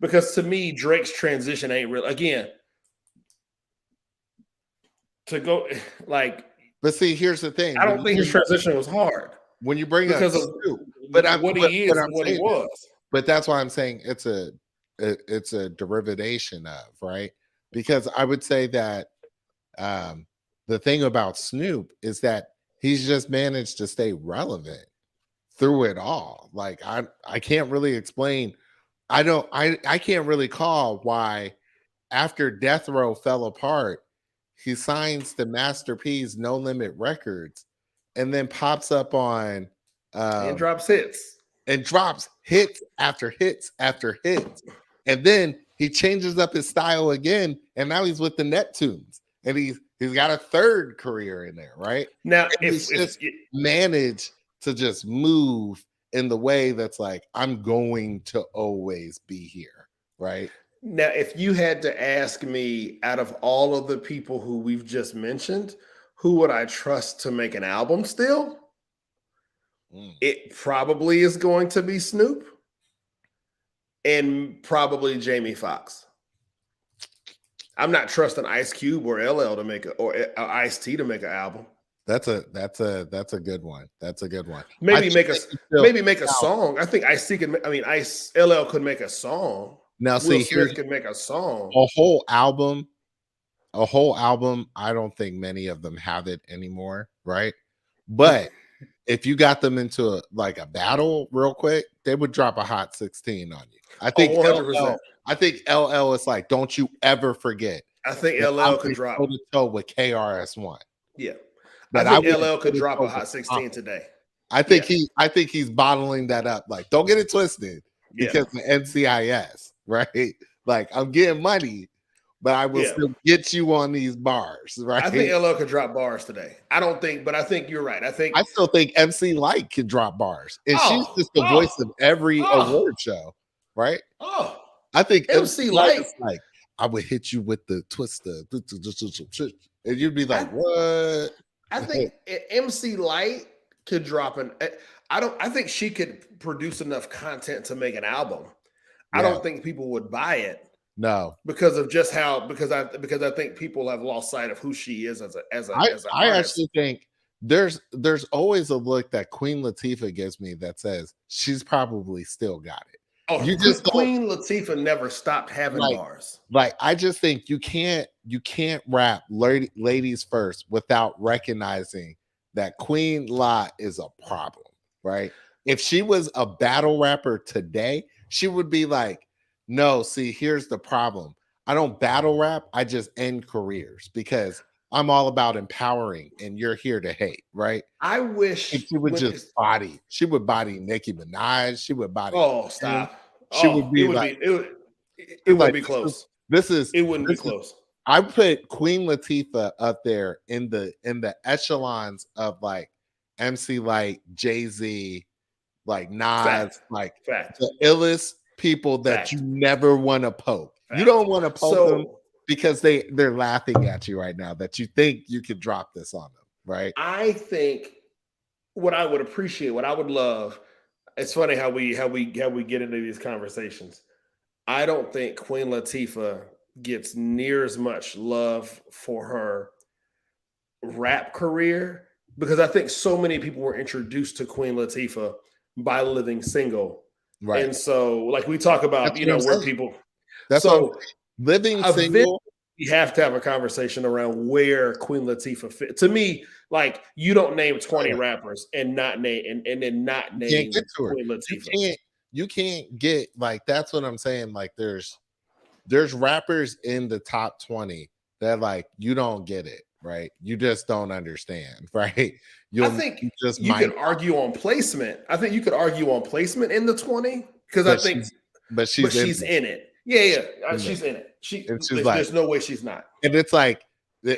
A: because to me Drake's transition ain't real. Again, to go like.
B: But see, here's the thing.
A: I don't think his transition was hard
B: when you bring
A: because
B: up
A: Snoop, but what he was.
B: But that's why I'm saying it's a derivation of, right? Because I would say that the thing about Snoop is that he's just managed to stay relevant through it all. Like I can't really explain. I can't really call why after Death Row fell apart, he signs to Master P's No Limit Records and then pops up on
A: and drops hits
B: after hits after hits. And then he changes up his style again, and now he's with the Neptunes, and he's got a third career in there, right?
A: Now,
B: if managed to just move in the way that's like, I'm going to always be here, right?
A: Now, if you had to ask me, out of all of the people who we've just mentioned, who would I trust to make an album still? It probably is going to be Snoop and probably Jamie Foxx. I'm not trusting Ice Cube or LL to make or Ice-T to make an album.
B: That's a good one. That's a good one.
A: Maybe make a song. I think LL could make a song.
B: Now, see,
A: Smith could make a song.
B: A whole album. I don't think many of them have it anymore, right? But if you got them into a battle real quick, they would drop a hot 16 on you. I think
A: 100%.
B: I think LL is like, don't you ever forget.
A: I think LL could drop
B: toe with KRS-One.
A: Yeah, I think LL could drop a hot 16 today.
B: I think he's bottling that up. Like, don't get it twisted because the NCIS, right? Like, I'm getting money, but I will still get you on these bars, right?
A: I think LL could drop bars today. But I think you're right. I
B: still think MC Light can drop bars, and she's just the voice of every award show, right? I think
A: MC Light
B: is like, I would hit you with the twister, and you'd be like, what?
A: I think MC Light could drop I think she could produce enough content to make an album. I don't think people would buy it.
B: No,
A: because of just because I think people have lost sight of who she is as an artist.
B: I actually think there's always a look that Queen Latifah gives me that says she's probably still got it.
A: Oh, you just Queen Latifah never stopped having bars.
B: Like, I just think you can't rap ladies first without recognizing that Queen La is a problem, right? If she was a battle rapper today, she would be like, no, see, here's the problem. I don't battle rap. I just end careers because I'm all about empowering and you're here to hate, right?
A: I wish
B: she would just body. She would body Nicki Minaj. She would body.
A: Oh, stop.
B: she would be like,
A: it wouldn't be close.
B: This is
A: It wouldn't be close.
B: I put Queen Latifah up there in the echelons of like MC Light, Jay-Z, like Nas,
A: Fact.
B: like
A: Fact.
B: the illest people that
A: Fact.
B: you never want to poke.
A: Fact.
B: You don't want to poke them
A: So
B: because they're laughing at you right now that you think you could drop this on them, right?
A: I think what I would appreciate, what I would love, it's funny how we get into these conversations. I don't think Queen Latifah gets near as much love for her rap career because I think so many people were introduced to Queen Latifah by Living Single.
B: Right.
A: And so, like we talk about,
B: That's
A: where people.
B: That's
A: so
B: Living Single.
A: We have to have a conversation around where Queen Latifah fit. To me, like you don't name 20 rappers and not name and then not name Queen Latifah.
B: You can't get like that's what I'm saying. Like there's rappers in the top 20 that like you don't get it, right? You just don't understand, right?
A: I think you can argue on placement. I think you could argue on placement in the 20 because I think she's in it. Yeah, she's in it. There's no way she's not.
B: And it's like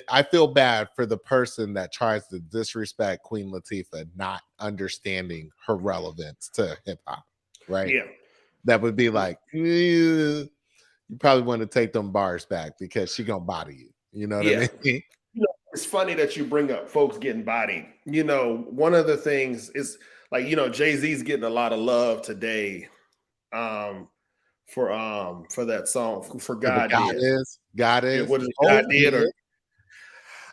B: I feel bad for the person that tries to disrespect Queen Latifah, not understanding her relevance to hip hop, right?
A: Yeah,
B: that would be like you probably want to take them bars back because she gonna body you. You know what I mean?
A: It's funny that you bring up folks getting bodied. One of the things is like Jay-Z's getting a lot of love today. For that song for God Did.
B: God Is.
A: What is God Did?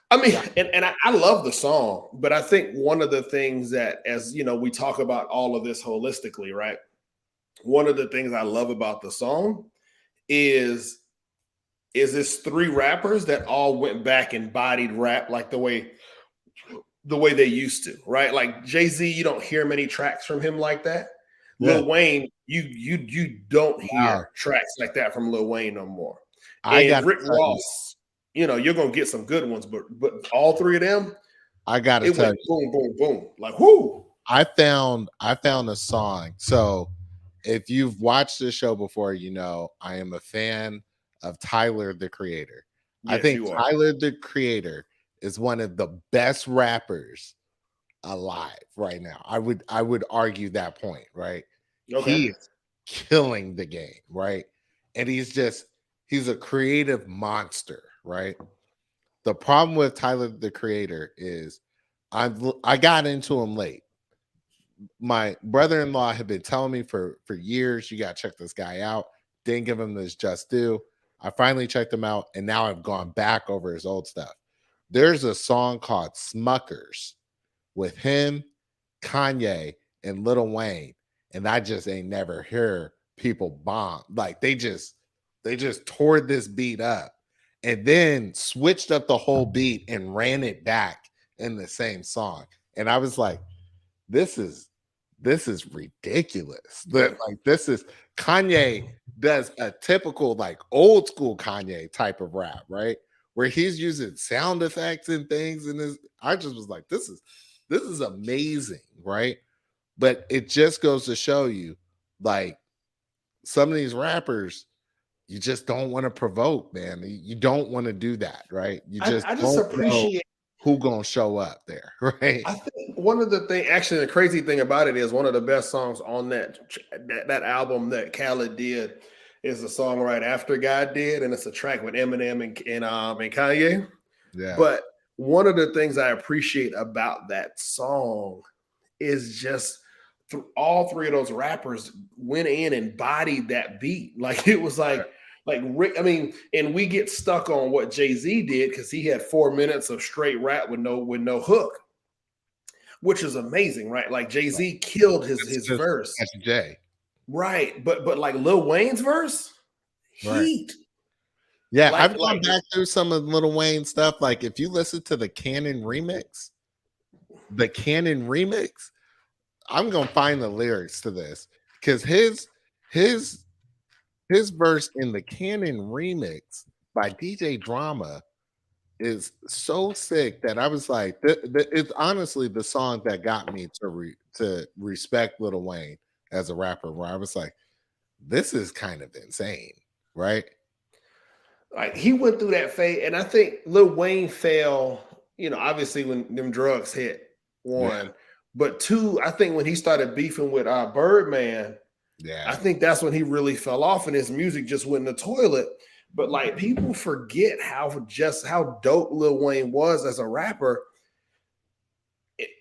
A: I mean, and I love the song, but I think one of the things that, as we talk about all of this holistically, right? One of the things I love about the song is this 3 rappers that all went back and bodied rap like the way they used to, right? Like Jay-Z, you don't hear many tracks from him like that. Lil Wayne, you don't hear tracks like that from Lil Wayne no more. And Rick Ross, you're gonna get some good ones, but all 3 of them,
B: I gotta tell you,
A: boom, boom, boom, like whoo.
B: I found a song. So if you've watched this show before, I am a fan of Tyler the Creator. Yes, I think Tyler the Creator is one of the best rappers alive right now. I would argue that point, right? Okay. He's killing the game, right? And he's a creative monster, right? The problem with Tyler the Creator is I got into him late. My brother-in-law had been telling me for years, you got to check this guy out. Didn't give him his just due. I finally checked him out, and now I've gone back over his old stuff. There's a song called Smuckers with him, Kanye, and Lil Wayne, and I just ain't never hear people bomb. Like they just tore this beat up and then switched up the whole beat and ran it back in the same song. And I was like, this is ridiculous. That like this is Kanye does a typical like old school Kanye type of rap, right? Where he's using sound effects and things, and I just was like, this is amazing, right? But it just goes to show you, like, some of these rappers, you just don't want to provoke, man. You don't want to do that, right? You just I just appreciate who gonna show up there, right?
A: I think one of the things, actually, the crazy thing about it is one of the best songs on that album that Khaled did is the song right after God Did, and it's a track with Eminem and Kanye.
B: Yeah.
A: But one of the things I appreciate about that song is just all 3 of those rappers went in and bodied that beat. Like it was like Rick. I mean, and we get stuck on what Jay-Z did because he had 4 minutes of straight rap with no hook, which is amazing, right? Like Jay-Z killed his verse.
B: That's Jay.
A: Right, but like Lil Wayne's verse, heat.
B: Yeah, I've gone back through some of Lil Wayne stuff. Like if you listen to the Canon remix, I'm gonna find the lyrics to this because his verse in the Canon remix by DJ Drama is so sick that I was like, it's honestly the song that got me to respect Lil Wayne as a rapper. Where I was like, this is kind of insane, right?
A: Like he went through that phase, and I think Lil Wayne fell. Obviously when them drugs hit,
B: Yeah,
A: one, but two, I think when he started beefing with Birdman, I
B: yeah,
A: think that's when he really fell off, and his music just went in the toilet. But like people forget how dope Lil Wayne was as a rapper,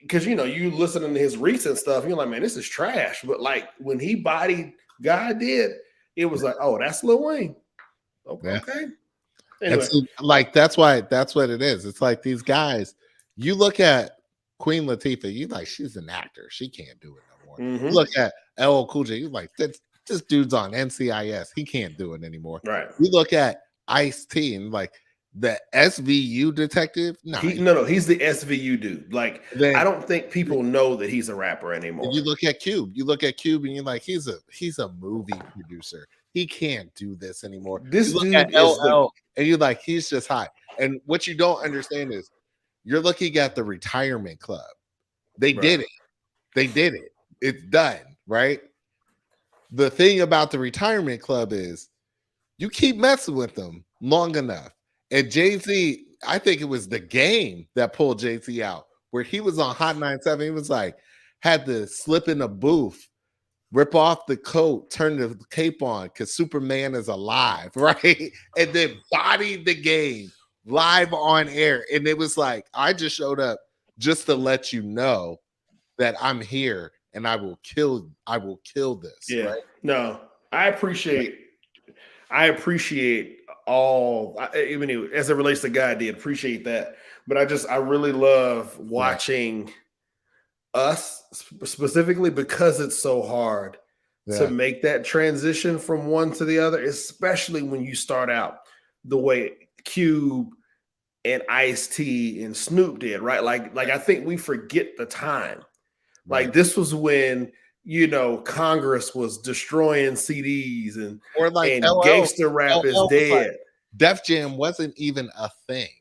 A: because you listening to his recent stuff, you're like, man, this is trash. But like when he bodied God did, it was like, oh, that's Lil Wayne.
B: yeah.
A: Okay.
B: And
A: Anyway,
B: so, like, that's what it is. It's like these guys, you look at Queen Latifah, you like, she's an actor. She can't do it no more. You
A: mm-hmm.
B: look at LL Cool J, you like, this dude's on NCIS. He can't do it anymore.
A: Right.
B: You look at Ice-T and like the SVU detective. No,
A: He's the SVU dude. Like, I
B: then
A: don't think people know that he's a rapper anymore.
B: you look at Cube. You look at Cube and you're like, he's a movie producer. He can't do this anymore.
A: This
B: You look at
A: dude is the
B: LL and you're like, he's just high. And what you don't understand is you're looking at the retirement club. They did it. They did it. It's done, right? The thing about the retirement club is you keep messing with them long enough. And Jay-Z, I think it was The Game that pulled Jay-Z out, where he was on Hot 97. He was like, had to slip in a booth, rip off the coat, turn the cape on because Superman is alive, right? And then bodied The Game live on air. And it was like, I just showed up just to let you know that I'm here and I will kill this.
A: yeah.
B: Right?
A: No, I appreciate all, even as it relates to God did, appreciate that. But I really love watching us specifically because it's so hard to make that transition from one to the other, especially when you start out the way Cube and Ice-T and Snoop did, right? Like I think we forget the time.
B: Right.
A: Like this was when Congress was destroying CDs and
B: Or like
A: gangster rap is dead.
B: Like, Def Jam wasn't even a thing,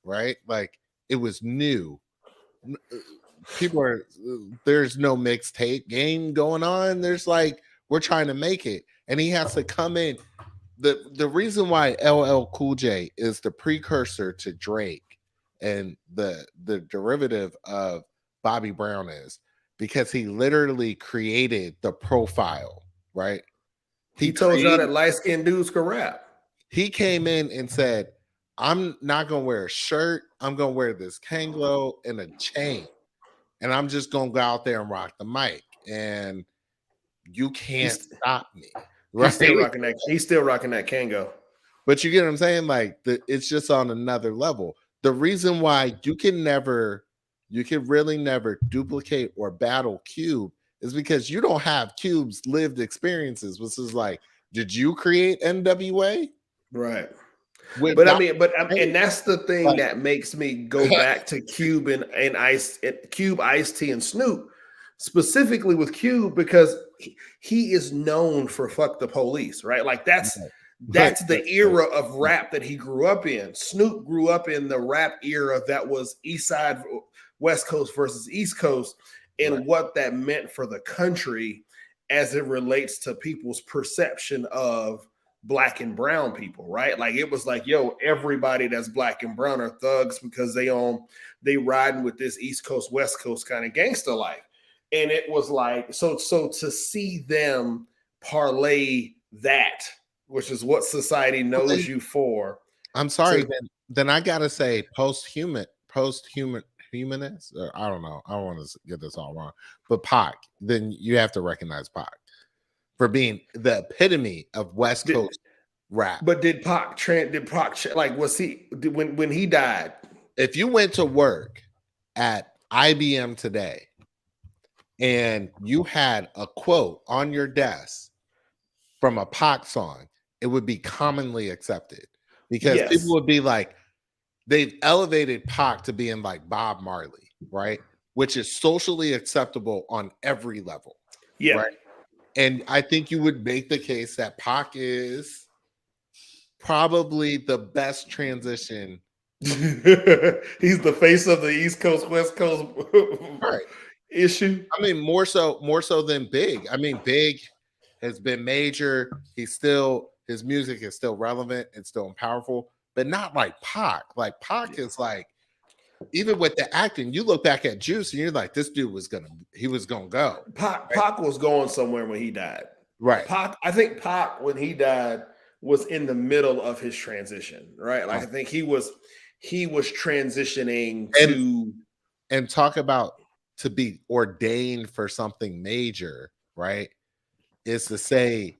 B: right? Like it was new. There's no mixtape game going on. There's like, we're trying to make it. And he has to come in. The reason why LL Cool J is the precursor to Drake and the derivative of Bobby Brown is because he literally created the profile, right?
A: He told y'all that light-skinned dudes could rap.
B: He came in and said, I'm not gonna wear a shirt, I'm gonna wear this Kangol and a chain, and I'm just gonna go out there and rock the mic, and you can't stop me. Right?
A: He's still rocking that Kango.
B: But you get what I'm saying? Like it's just on another level. The reason why you can really never duplicate or battle Cube is because you don't have Cube's lived experiences, which is like, did you create NWA?
A: Right. And that's the thing that makes me go back to Cube and Cube, Ice-T, and Snoop, specifically with Cube, because he is known for "fuck the police," right? Like that's the era of rap that he grew up in. Snoop grew up in the rap era that was East Side, West Coast versus East Coast, and what that meant for the country as it relates to people's perception of Black and brown people, right? Like it was like, yo, everybody that's Black and brown are thugs because they riding with this East Coast, West Coast kind of gangster life. And it was like, so to see them parlay that, which is what society knows you for.
B: I'm sorry, then I gotta say humanist, or I don't know. I don't want to get this all wrong, but Pac, then you have to recognize Pac for being the epitome of West Coast rap.
A: But did Pac like, was he when he died?
B: If you went to work at IBM today and you had a quote on your desk from a Pac song, it would be commonly accepted because people would be like, they've elevated Pac to being like Bob Marley, right? Which is socially acceptable on every level.
A: Yeah.
B: Right. And I think you would make the case that Pac is probably the best transition.
A: He's the face of the East Coast, West Coast issue.
B: I mean, more so than Big. I mean, Big has been major. His music is still relevant and still powerful, but not like Pac. Like Pac is like, even with the acting, you look back at Juice and you're like, this dude was gonna go.
A: Pac was going somewhere when he died.
B: Right.
A: I think Pac, when he died, was in the middle of his transition, right? Like I think he was transitioning to,
B: and talk about to be ordained for something major, right? Is to say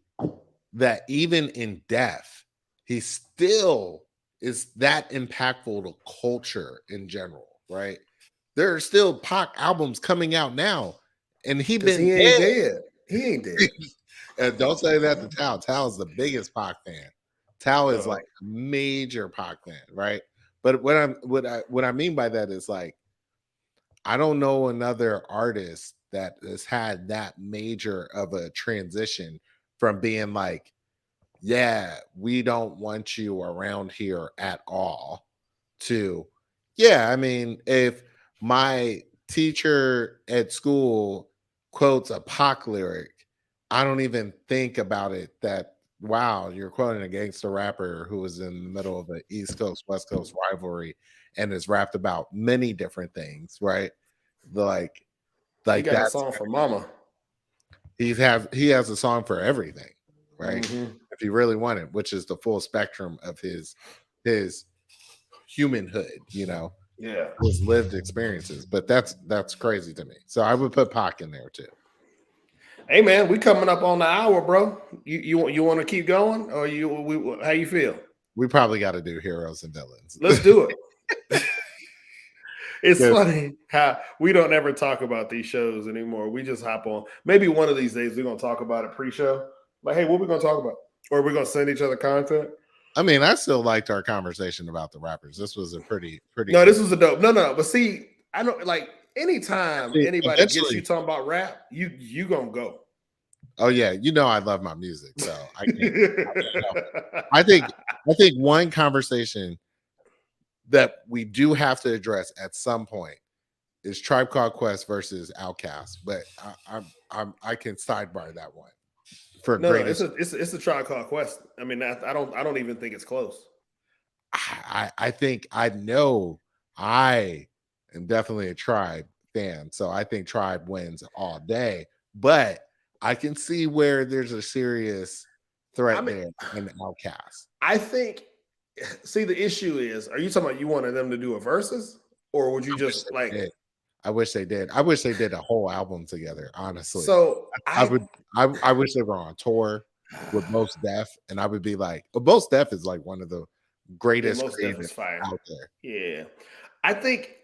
B: that even in death, he still is that impactful to culture in general, right? There are still Pac albums coming out now, and he
A: ain't dead. He ain't dead.
B: And don't say that to Tao. Tao is the biggest Pac fan. Tao is like a major Pac fan, right? But what I mean by that is like, I don't know another artist that has had that major of a transition from being like, yeah, we don't want you around here at all, to, yeah, I mean, if my teacher at school quotes a Pac lyric, I don't even think about it that, wow, you're quoting a gangster rapper who was in the middle of an East Coast, West Coast rivalry and has rapped about many different things, right? Like
A: he got a song for Mama.
B: He has a song for everything, right?
A: Mm-hmm.
B: If he really wanted, which is the full spectrum of his humanhood, his lived experiences. But that's crazy to me. So I would put Pac in there too.
A: Hey man, we coming up on the hour, bro. You want to keep going, or how you feel?
B: We probably got to do heroes and villains.
A: Let's do it. It's funny how we don't ever talk about these shows anymore. We just hop on. Maybe one of these days we're gonna talk about it pre-show. Like, hey, what we gonna talk about? Or we're gonna send each other content.
B: I mean, I still liked our conversation about the rappers. This was a pretty.
A: No, this was a dope. No. But see, I don't like anytime anybody gets you talking about rap, you gonna go.
B: Oh yeah, I love my music, so I can't. I think one conversation that we do have to address at some point is Tribe Called Quest versus Outkast, but I can sidebar that one.
A: It's a Tribe Called Quest. I mean, I don't even think it's close.
B: I think I know I am definitely a Tribe fan, so I think Tribe wins all day. But I can see where there's a serious threat there in Outkast.
A: I think. See, the issue is: are you talking about you wanted them to do a versus, or would you just like?
B: I wish they did. I wish they did a whole album together. Honestly,
A: so
B: I wish they were on tour with Most Def, and I would be like, Most Def is like one of the greatest creators out there.
A: Yeah, I think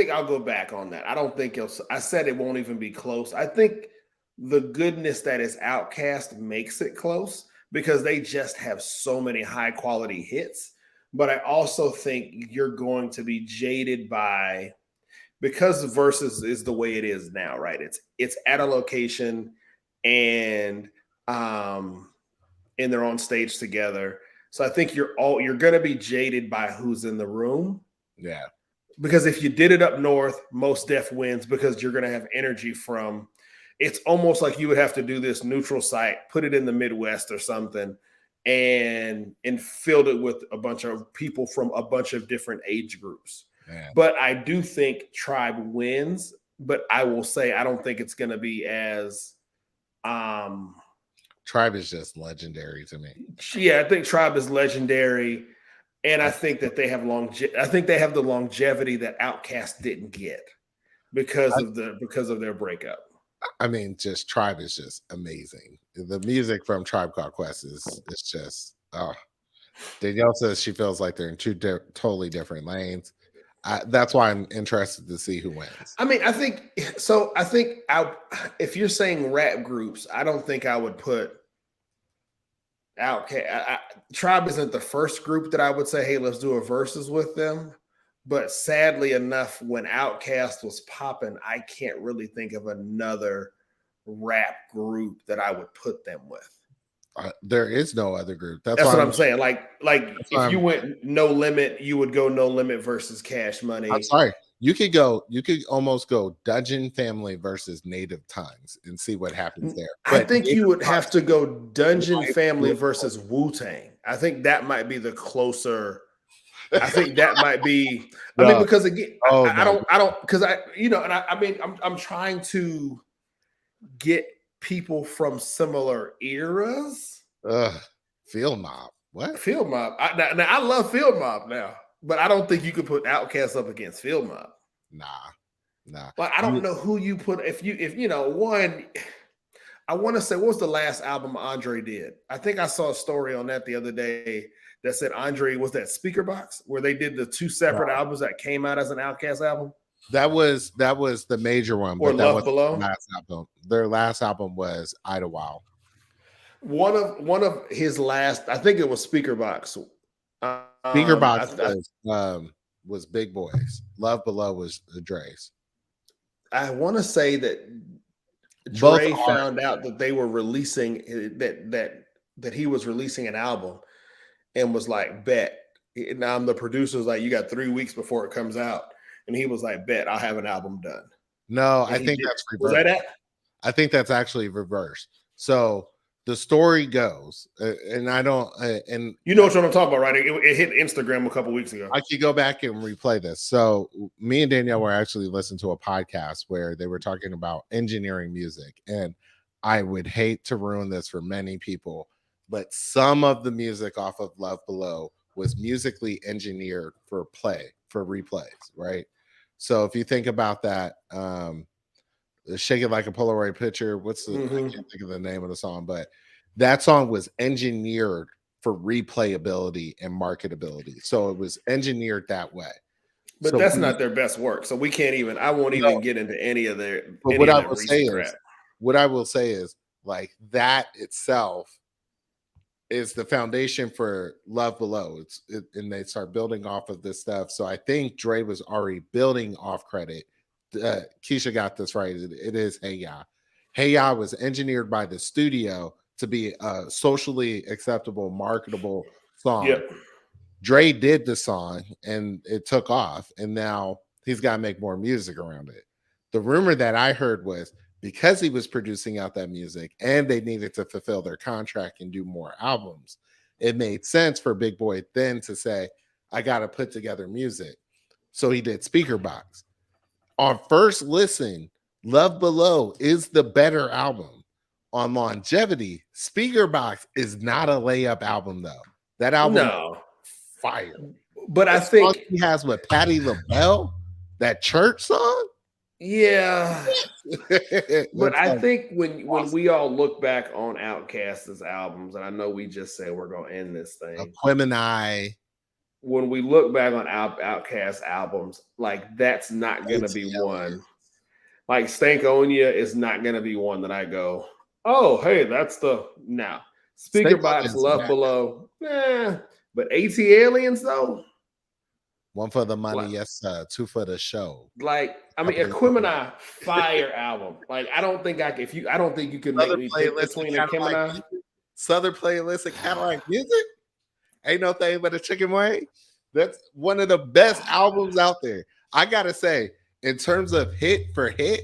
A: I'll go back on that. I don't think I said it won't even be close. I think the goodness that is Outkast makes it close, because they just have so many high quality hits. But I also think you're going to be jaded by, because Versus is the way it is now, right? It's at a location and they're on stage together. So I think you're going to be jaded by who's in the room.
B: Yeah.
A: Because if you did it up north, Most Def wins, because you're going to have energy from. It's almost like you would have to do this neutral site, put it in the Midwest or something, and filled it with a bunch of people from a bunch of different age groups.
B: Man.
A: But I do think Tribe wins, but I will say I don't think it's going to be as
B: Tribe is just legendary to me.
A: Yeah, I think Tribe is legendary, and I think that they have I think they have the longevity that Outkast didn't get because of their breakup.
B: I mean, just Tribe is just amazing. The music from Tribe Called Quest is just, Danielle says she feels like they're in two totally different lanes. That's why I'm interested to see who wins.
A: I mean, I think if you're saying rap groups, I don't think I would put Outkast. Tribe isn't the first group that I would say, hey, let's do a versus with them. But sadly enough, when Outkast was popping, I can't really think of another rap group that I would put them with.
B: There is no other group. That's
A: what I'm saying. Like if you went No Limit, you would go No Limit versus Cash Money.
B: I'm sorry. You could almost go Dungeon Family versus Native Tongues and see what happens there.
A: I
B: But
A: think
B: Native
A: you would
B: Tongues
A: have to go Dungeon
B: might be
A: Family
B: a
A: versus Wu-Tang. I think that might be the closer. I think that might be. I mean,
B: no.
A: because again,
B: Oh
A: I
B: my
A: don't, because and I mean, I'm trying to get people from similar eras.
B: Field Mob. What?
A: Field Mob. Now I love Field Mob now, but I don't think you could put Outkast up against Field Mob.
B: Nah.
A: Like I don't know who you put if one. I want to say, what was the last album Andre did? I think I saw a story on that the other day that said Andre was that Speaker Box where they did the two separate albums that came out as an Outkast album.
B: That was the major one,
A: Or
B: but that
A: Love
B: was
A: Below.
B: the last album. Their last album was Idlewild.
A: One of his last, I think it was Speaker Box.
B: Speaker Box was Big Boys. Love Below was Dre's.
A: I want to say that Dre found out that they were releasing that he was releasing an album and was like, bet. Now I'm the producer's like, you got 3 weeks before it comes out. And he was like, bet, I'll have an album done.
B: No, I think that's reversed.
A: Was that?
B: I think that's actually reversed. So the story goes, and I don't, and
A: you know what I'm talking about, right? It hit Instagram a couple weeks ago.
B: I could go back and replay this. So me and Danielle were actually listening to a podcast where they were talking about engineering music, and I would hate to ruin this for many people, but some of the music off of Love Below was musically engineered for replays, right? So if you think about that, Shake It Like a Polaroid Picture, I can't think of the name of the song, but that song was engineered for replayability and marketability. So it was engineered that way.
A: But that's not their best work. So we can't even, I won't even get into any of their,
B: but what I will say is like that itself is the foundation for Love Below. And they start building off of this stuff. So I think Dre was already building off credit. Keisha got this right. It is Hey Ya. Hey Ya was engineered by the studio to be a socially acceptable, marketable song.
A: Yep.
B: Dre did the song and it took off, and now he's got to make more music around it. The rumor that I heard was because he was producing out that music and they needed to fulfill their contract and do more albums, it made sense for Big Boy then to say, I got to put together music. So he did Speaker Box. On first listen, Love Below is the better album. On longevity, Speaker Box is not a layup album, though. That album fire.
A: But I think
B: he has with Patti LaBelle, that church song.
A: Yeah. But I think when we all look back on Outkast's albums, and I know we just said we're gonna end this thing.
B: Aquemini.
A: When we look back on Outkast albums, like that's not gonna be one. Like Stankonia is not gonna be one that I go, oh hey, that's the now. Speaker Box, Love Below, but AT Aliens though.
B: One for the money, yes, two for the show.
A: Like, I mean, Aquemini fire album. Like, I don't think you can make me pick between Aquemini.
B: Southern Playlist of Cadillac Music. Ain't no thing but a chicken wing. That's one of the best albums out there. I gotta say, in terms of hit for hit,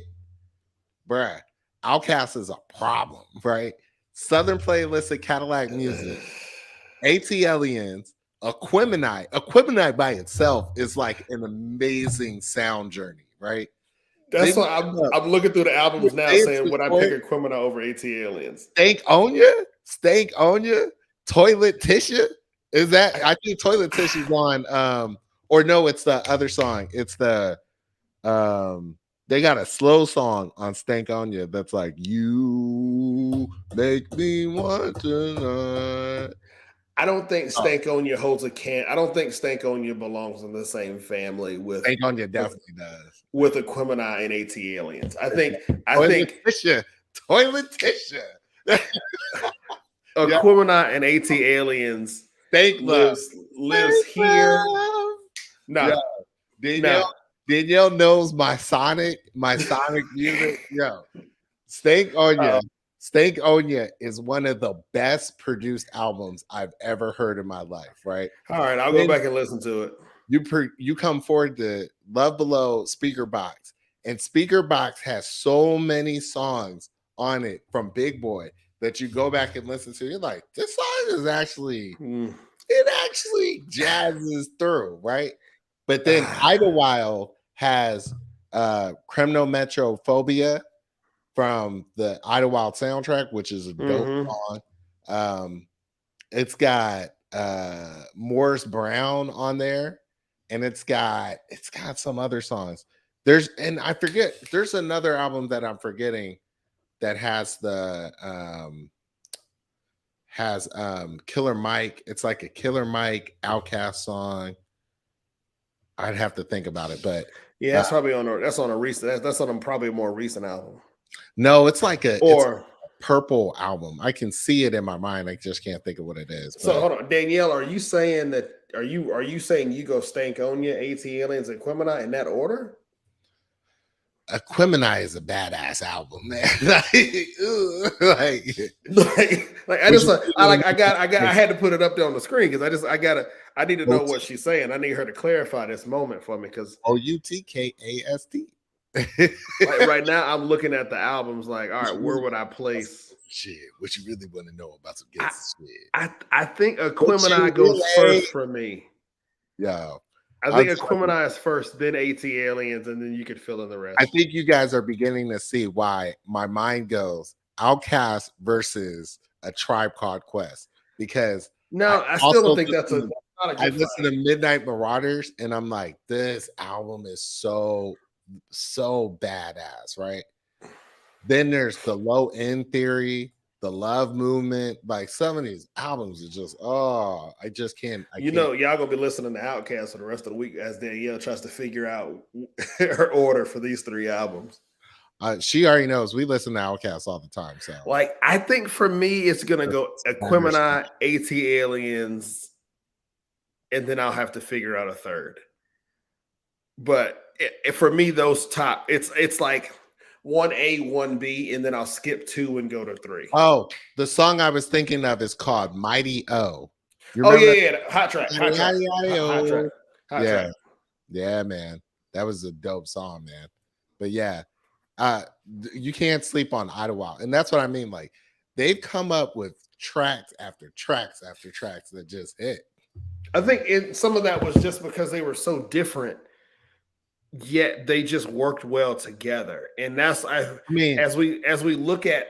B: bruh, Outkast is a problem, right? Southern Playlist of Cadillac Music, AT Aliens, Aquemini by itself is like an amazing sound journey, right?
A: That's why I'm looking through the albums now saying would I pick Aquemini over AT Aliens?
B: Stank Onya, Toilet Tissue. Is that I think Toilet Tissue's on or no, it's the other song. It's the they got a slow song on Stankonia that's like you make me want to.
A: I don't think Stankonia holds a can. I don't think Stankonia belongs in the same family with
B: Stankonia. Definitely does
A: with Aquemini and AT Aliens. I think
B: Toilet Tissue.
A: Aquemini and AT Aliens. Lives here. No,
B: Danielle knows my Sonic music. Yo, Stankonia is one of the best produced albums I've ever heard in my life. Right.
A: All right, I'll go back and listen to it.
B: You come forward to Love Below Speaker Box, and Speaker Box has so many songs on it from Big Boy that you go back and listen to. You're like, this song is actually it actually jazzes through, right? But then Idlewild has Chronometrophobia from the Idlewild soundtrack, which is a dope song. It's got Morris Brown on there, and it's got some other songs. I forget, there's another album that I'm forgetting that has the Killer Mike. It's like a Killer Mike Outkast song. I'd have to think about it, but
A: yeah, that's probably on a recent. That's on a probably more recent album.
B: No, it's like it's a purple album. I can see it in my mind. I just can't think of what it is.
A: So hold on, Danielle. Are you saying that? Are you saying you go Stankonia, AT Aliens, and Aquemini in that order?
B: Aquemini is a badass album, man.
A: I had to put it up there on the screen because I need to know what she's saying. I need her to clarify this moment for me because
B: Outkast.
A: Right now, I'm looking at the albums like, all right, where would I place?
B: Shit, what you really want to know about some gangsta
A: shit? I think Aquemini goes first for me.
B: Yeah.
A: I think Aquemini is first, then AT Aliens, and then you could fill in the rest.
B: I think you guys are beginning to see why my mind goes Outkast versus A Tribe Called Quest. Because
A: I still don't think that's not a good
B: I listen to Midnight Marauders, and I'm like, this album is so badass, right? Then there's the Low End Theory, the Love Movement. Like some of these albums are just, I just can't.
A: Y'all gonna be listening to Outkast for the rest of the week as Danielle tries to figure out her order for these 3 albums.
B: She already knows we listen to Outkast all the time. So,
A: I think for me, it's gonna go Aquemini, AT Aliens, and then I'll have to figure out a third. But for me, those top, it's like 1A, 1B, and then I'll skip 2 and go to 3.
B: Oh, the song I was thinking of is called Mighty O.
A: Yeah, hot track.
B: Yeah, man, that was a dope song, man. But yeah, you can't sleep on Idlewild, and that's what I mean. Like they've come up with tracks after tracks after tracks that just hit.
A: I think some of that was just because they were so different. Yet they just worked well together, and that's as we look at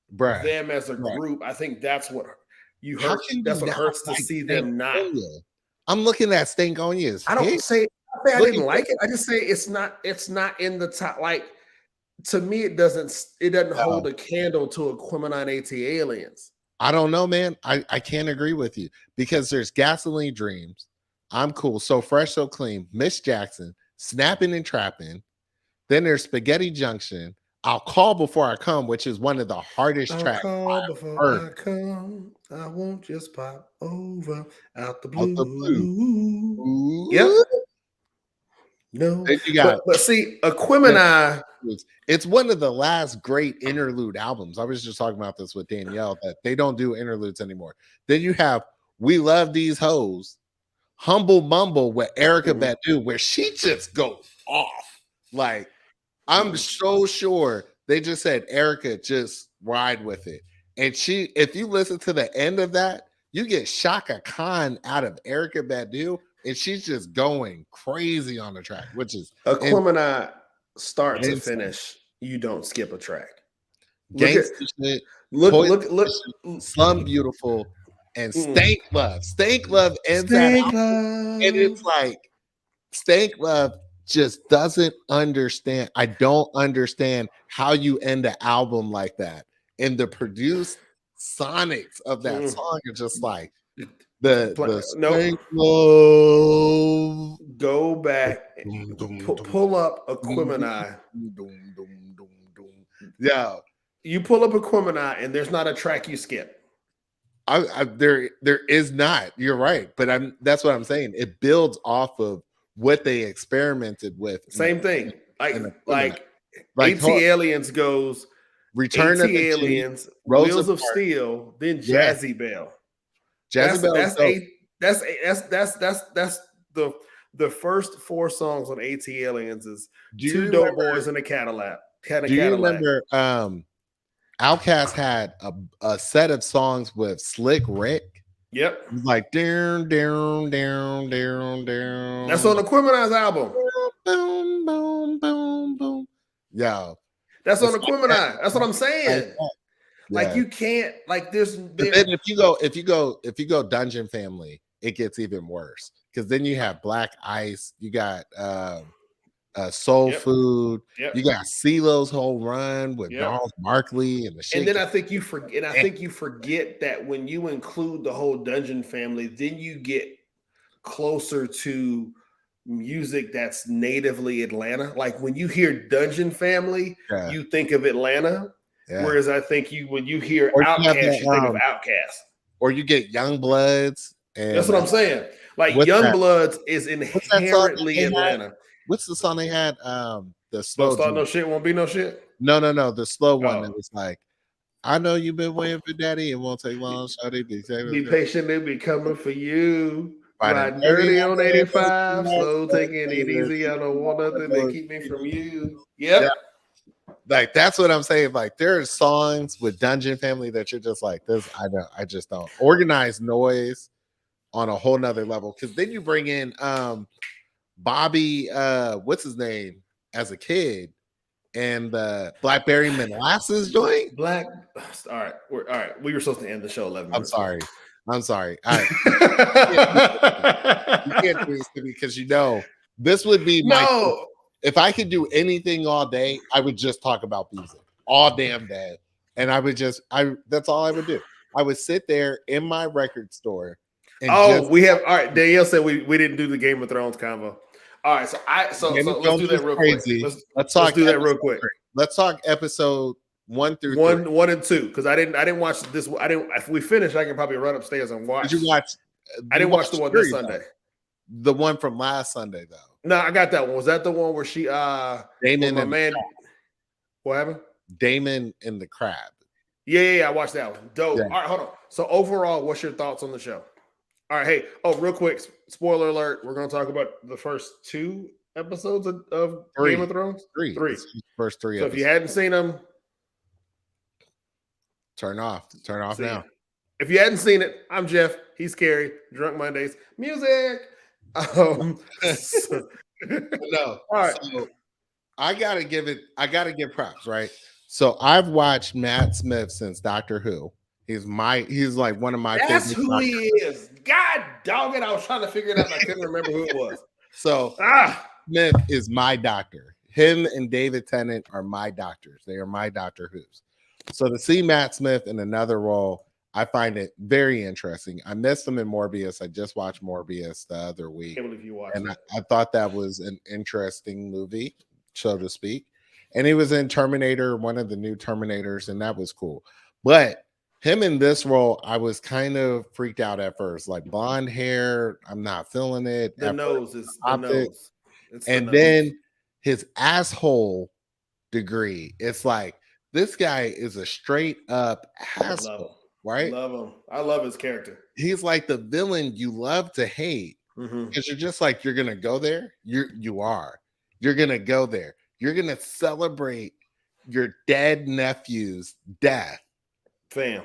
A: them as a group, I think that's what you hurt. That's what hurts to see them not.
B: I'm looking at Stankonia.
A: I I didn't like it. I just say it's not in the top. Like to me, it doesn't hold a candle to Aquemini AT Aliens.
B: I don't know, man. I can't agree with you because there's Gasoline Dreams. I'm Cool, So Fresh, So Clean, Miss Jackson, Snapping and Trapping. Then there's Spaghetti Junction. I'll Call Before I Come, which is one of the hardest tracks.
A: Call before I come. I won't just pop over out the blue. Yep. No.
B: Then you got,
A: but see, Aquemini.
B: It's one of the last great interlude albums. I was just talking about this with Danielle that they don't do interludes anymore. Then you have We Love These Hoes, Humble Mumble with Erica Badu, where she just goes off. Like, I'm so sure they just said, Erica, just ride with it. And if you listen to the end of that, you get Shaka Khan out of Erica Badu, and she's just going crazy on the track, which is
A: Aquemini start to finish. You don't skip a track.
B: Gangsta shit. Look, Slum Beautiful. And Stank Love. Stank Love ends that album, and it's like Stank Love just doesn't understand. I don't understand how you end an album like that. And the produced sonics of that song are just like the Stank Love.
A: Go back, pull up Aquemini.
B: Yeah,
A: you pull up Aquemini, and there's not a track you skip.
B: There is not. You're right, but that's what I'm saying. It builds off of what they experimented with.
A: Same thing. Like AT Aliens goes
B: Return
A: AT
B: of the
A: Aliens, Wheels of Steel, then Jazzy Bell.
B: Jazzy Bell.
A: That's the The first 4 songs on AT Aliens is
B: Two
A: dope boys in a Cadillac.
B: Do you remember Outkast had a set of songs with Slick Rick?
A: Yep.
B: Like down, down, down, down, down.
A: That's on the Quiminize album.
B: Boom, boom, boom, boom. Yo.
A: That's on the Quiminize. That's what I'm saying. Like you can't like this.
B: Then if you go Dungeon Family, it gets even worse because then you have Black Ice, you got Soul Food, you got CeeLo's whole run with Gnarls Barkley and the shit.
A: And then I think you forget that when you include the whole Dungeon Family, then you get closer to music that's natively Atlanta. Like when you hear Dungeon Family, you think of Atlanta. Yeah. Whereas I think when you hear Outkast, you think of Outkast.
B: Or you get Young Bloods. And
A: that's what I'm saying. Like Young Bloods is inherently Atlanta.
B: What's the song they had? The slow.
A: Don't start no shit, won't be no shit.
B: No. The slow one. It was like, I know you've been waiting for daddy. It won't take long. Shawty,
A: be patient. They'll be coming for you. Ride dirty on 85. Slow, taking it easy. I don't want nothing to keep me from you. Yep.
B: Like that's what I'm saying. Like there are songs with Dungeon Family that you're just like this. I just don't. Organized Noise on a whole nother level because then you bring in Bobby, what's his name as a kid, and the Blackberry Molasses joint.
A: All right. We were supposed to end the show 11 minutes.
B: I'm sorry. You can't do this to me because this would be my. If I could do anything all day, I would just talk about music all damn day. And that's all I would do. I would sit there in my record store. And
A: all right. Danielle said we didn't do the Game of Thrones convo. All right. So let's do that real quick. Let's do that real quick.
B: Let's talk episode 1 through
A: 1 and 2. Because I didn't watch this. If we finish, I can probably run upstairs and watch.
B: Did you watch?
A: I didn't watch the one this Sunday.
B: The one from last Sunday, though.
A: No, I got that one. Was that the one where she
B: Damon and
A: man? What happened?
B: Damon and the Crab.
A: Yeah, I watched that one. Dope. Yeah. All right, hold on. So overall, what's your thoughts on the show? All right, hey, real quick, spoiler alert. We're gonna talk about the first 2 episodes of Game of Thrones.
B: Three. First 3
A: So
B: episodes.
A: If you hadn't seen them,
B: turn off now.
A: If you hadn't seen it, I'm Jeff. He's Carrie. Drunk Mondays. Music.
B: No. All right. So I gotta give props, right? So I've watched Matt Smith since Doctor Who. He's like one of my
A: That's who he is. God dog it. I was trying to figure it out and I couldn't remember who it was.
B: So Smith is my doctor. Him and David Tennant are my doctors. They are my Doctor Who's. So to see Matt Smith in another role, I find it very interesting. I missed him in Morbius. I just watched Morbius the other week. I thought that was an interesting movie, so to speak. And he was in Terminator, one of the new Terminators, and that was cool. But him in this role, I was kind of freaked out at first. Like blonde hair, I'm not feeling it.
A: The nose is the nose.
B: And then his asshole degree. It's like, this guy is a straight up asshole. Right?
A: Love him. I love his character.
B: He's like the villain you love to hate because you're just like, you're gonna go there. You're gonna go there. You're gonna celebrate your dead nephew's death,
A: fam,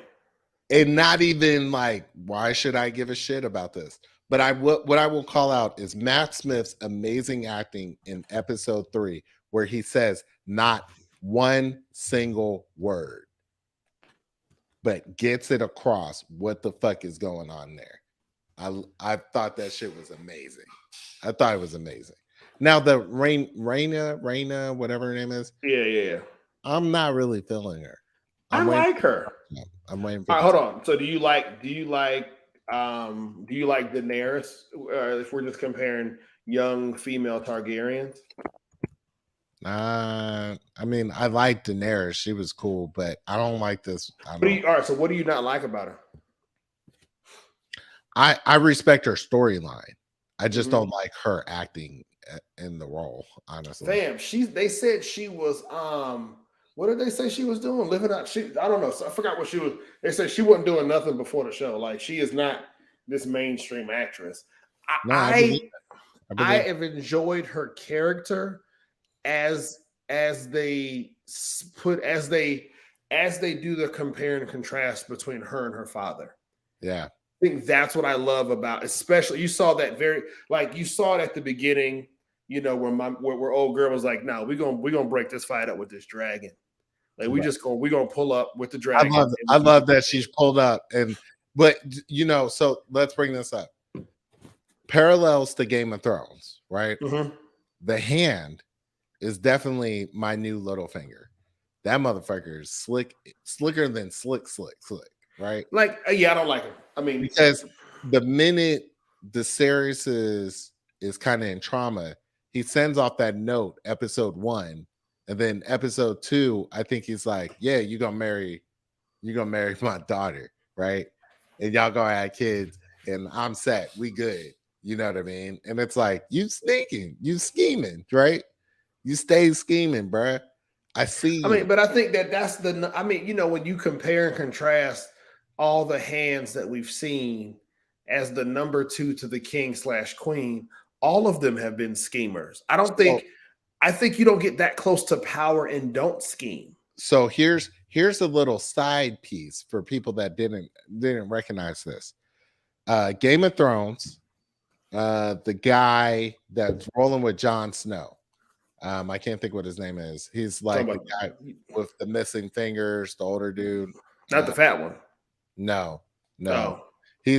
B: and not even like, why should I give a shit about this? But what I will call out is Matt Smith's amazing acting in episode 3, where he says not one single word, but gets it across what the fuck is going on there. I thought that shit was amazing. I thought it was amazing. Now the Raina, whatever her name is.
A: Yeah.
B: I'm not really feeling her.
A: I like her.
B: I'm waiting for.
A: All right, hold on. So do you like Daenerys? If we're just comparing young female Targaryens.
B: I mean, I like Daenerys. She was cool, but I don't like this.
A: All right, so what do you not like about her?
B: I respect her storyline. I just don't like her acting in the role, honestly.
A: Fam, they said she was what did they say she was doing? Living out. I don't know. So I forgot what she was. They said she wasn't doing nothing before the show. Like she is not this mainstream actress. I have enjoyed her character as they do the compare and contrast between her and her father.
B: Yeah.
A: I think that's what I love about, especially you saw that you saw it at the beginning, where old girl was like, no, we're gonna break this fight up with this dragon. Like we're gonna pull up with the dragon.
B: I love that she's pulled up but so let's bring this up. Parallels to Game of Thrones, right?
A: Mm-hmm.
B: The hand is definitely my new Littlefinger. That motherfucker is slicker than slick, right?
A: I don't like him. I mean,
B: because the minute the series is kind of in trauma, he sends off that note, episode 1, and then episode 2, I think he's like, yeah, you're gonna marry my daughter, right? And y'all gonna have kids, and I'm set, we good. You know what I mean? And it's like, you sneaking, you scheming, right? You stay scheming, bruh. I see.
A: I mean, but I think that's when you compare and contrast all the hands that we've seen as the number 2 to the king/queen, all of them have been schemers. I think you don't get that close to power and don't scheme.
B: So here's a little side piece for people that didn't recognize this. Game of Thrones, the guy that's rolling with Jon Snow. I can't think what his name is. He's like the guy with the missing fingers, the older dude.
A: Not the fat one.
B: No. Oh. He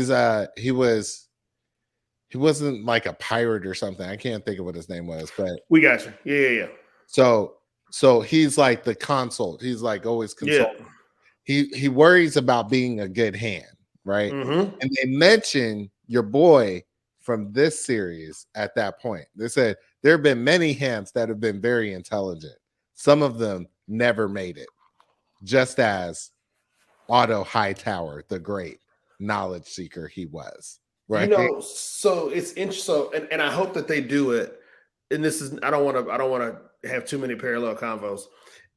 B: wasn't like a pirate or something. I can't think of what his name was, but
A: we got you. Yeah.
B: So he's like the consult. He's like always consulting. Yeah. He worries about being a good hand, right?
A: Mm-hmm.
B: And they mention your boy from this series at that point. They said there have been many hands that have been very intelligent. Some of them never made it, just as Otto Hightower, the great knowledge seeker he was. Right.
A: So it's interesting. And I hope that they do it. And this is I don't want to have too many parallel convos.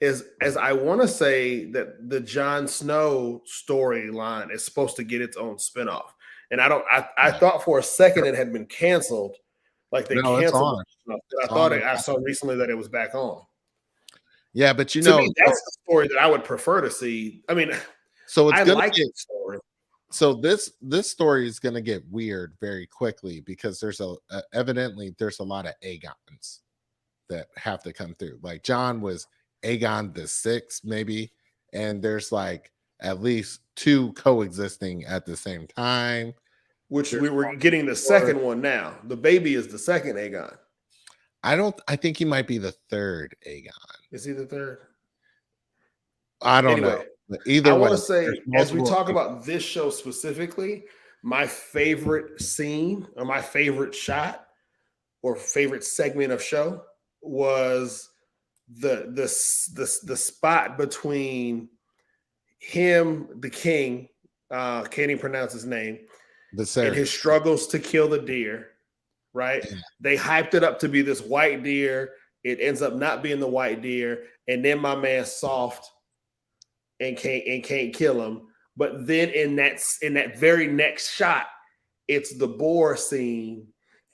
A: As I want to say that the Jon Snow storyline is supposed to get its own spinoff. And I thought for a second it had been canceled. Like they canceled it. I saw recently that it was back on.
B: Yeah, but to
A: me, that's the story that I would prefer to see. I mean,
B: so it's
A: I like the story.
B: So this story is going to get weird very quickly because there's evidently there's a lot of Aegons that have to come through. Like John was Aegon the 6th maybe, and there's like at least 2 coexisting at the same time.
A: Which we were getting the second one now. The baby is the second Aegon.
B: I think he might be the 3rd Aegon.
A: Is he the 3rd?
B: I don't know. Either
A: I want to say, as we talk about this show specifically, my favorite scene or my favorite shot or favorite segment of show was the spot between him, the king, can't even pronounce his name, and his struggles to kill the deer. Right? Yeah. They hyped it up to be this white deer. It ends up not being the white deer, and then my man soft and can't kill him. But then in that very next shot, it's the boar scene,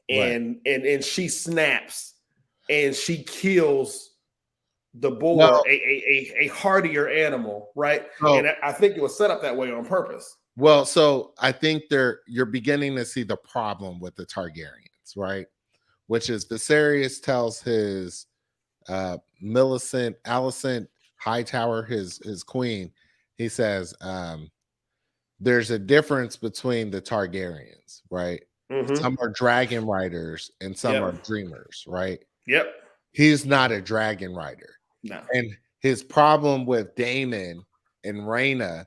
A: and she snaps and she kills the boar, a hardier animal, right? Oh. And I think it was set up that way on purpose.
B: Well, so I think you're beginning to see the problem with the Targaryens, right? Which is Viserys tells his Alicent Hightower, his queen, he says, there's a difference between the Targaryens, right? Mm-hmm. Some are dragon riders and some are dreamers, right?
A: Yep.
B: He's not a dragon rider.
A: No.
B: And his problem with Daemon and Rhaena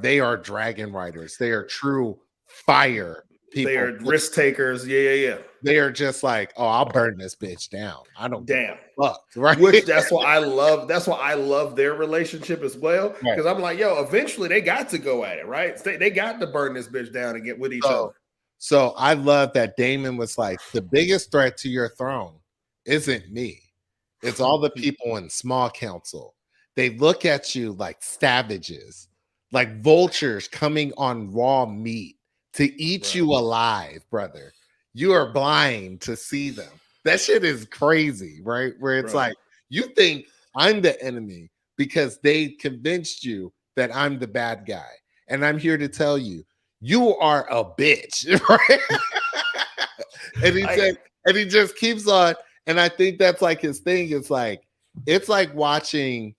B: they are dragon riders. They are true fire people.
A: They are risk takers. Yeah.
B: They are just like, oh, I'll burn this bitch down. I don't
A: damn
B: fuck, right?
A: Which that's why I love their relationship as well. Because I'm like, yo, eventually they got to go at it, right? They got to burn this bitch down and get with each other.
B: So I love that Daemon was like, the biggest threat to your throne isn't me. It's all the people in small council. They look at you like savages, like vultures coming on raw meat to eat you alive, brother. you are blind to see them. That shit is crazy, right? Where it's like, you think I'm the enemy because they convinced you that I'm the bad guy. And I'm here to tell you, you are a bitch, right? And he said, and he just keeps on. And I think that's like his thing. It's like watching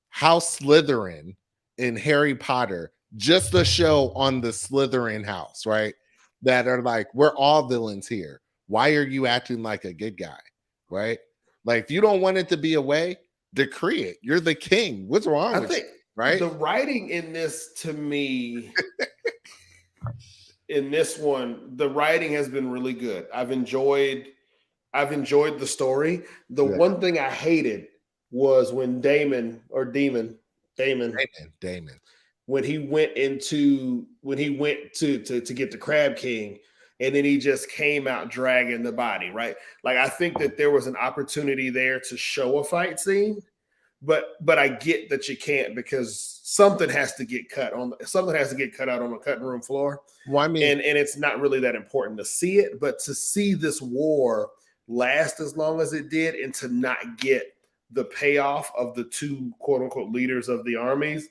B: House Slytherin in Harry Potter, just a show on the Slytherin house, right? That are like, we're all villains here. Why are you acting like a good guy? Right? Like, if you don't want it to be a way, decree it. You're the king. What's wrong with you? Right?
A: The writing in this, to me, in this one, the writing has been really good. I've enjoyed the story. The one thing I hated was when Damon, when he went to get the Crab King, and then he just came out dragging the body, right? Like, I think that there was an opportunity there to show a fight scene, but I get that you can't, because something has to get cut out on the cutting room floor.
B: Well, I mean,
A: and it's not really that important to see it, but to see this war last as long as it did, and to not get the payoff of the two quote unquote leaders of the armies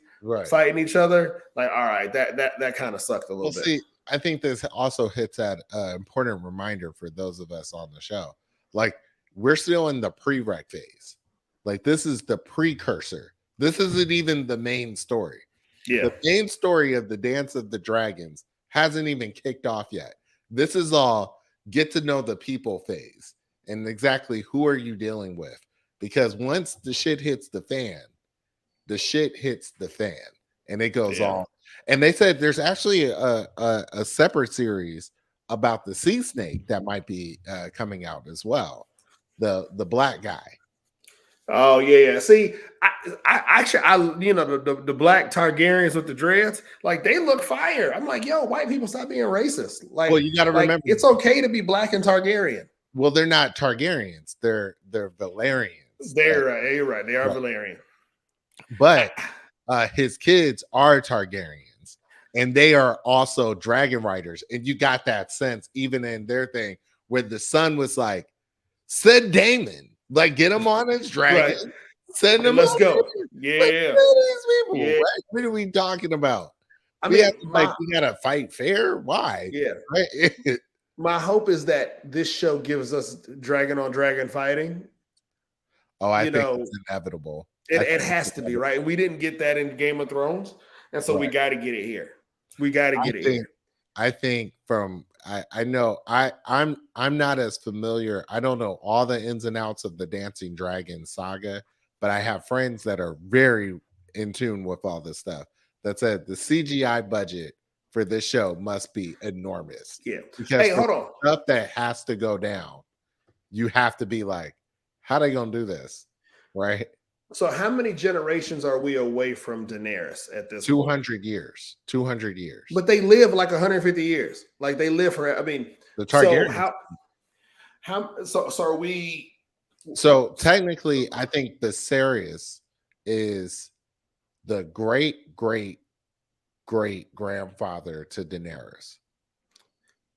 A: fighting each other, like, all right, that kind of sucked a little bit.
B: See, I think this also hits at an important reminder for those of us on the show. Like, we're still in the prereq phase. Like, this is the precursor. This isn't even the main story.
A: Yeah.
B: The main story of the Dance of the Dragons hasn't even kicked off yet. This is all get to know the people phase, and exactly who are you dealing with? Because once the shit hits the fan, and it goes on. And they said there's actually a separate series about the sea snake that might be coming out as well. The black guy.
A: Oh yeah. See, I actually, the black Targaryens with the dreads, like, they look fire. I'm like, yo, white people, stop being racist. Like,
B: well, you got to remember,
A: it's okay to be black and Targaryen.
B: Well, they're not Targaryens. They're Valerians.
A: You're right. They are Valerian.
B: But his kids are Targaryens, and they are also dragon riders. And you got that sense even in their thing, where the son was like, said Damon, like, get him on his dragon, send him.
A: Let's go. Yeah.
B: These people. Yeah. What are we talking about?
A: I mean,
B: we gotta fight fair. Why?
A: Yeah.
B: Right?
A: My hope is that this show gives us dragon on dragon fighting.
B: Oh, I think it's inevitable.
A: It has to be, right? We didn't get that in Game of Thrones, and so we got to get it here. We got to get it here.
B: I think I know I'm not as familiar. I don't know all the ins and outs of the Dancing Dragon saga, but I have friends that are very in tune with all this stuff. That said, the CGI budget for this show must be enormous.
A: Yeah.
B: Because hold on. Stuff that has to go down, you have to be like, how they gonna do this, right?
A: So how many generations are we away from Daenerys at this
B: 200 years. 200 years.
A: But they live like 150 years. Like, they live for, I mean,
B: the Targaryens.
A: So are we?
B: So technically, I think Viserys is the great grandfather to Daenerys.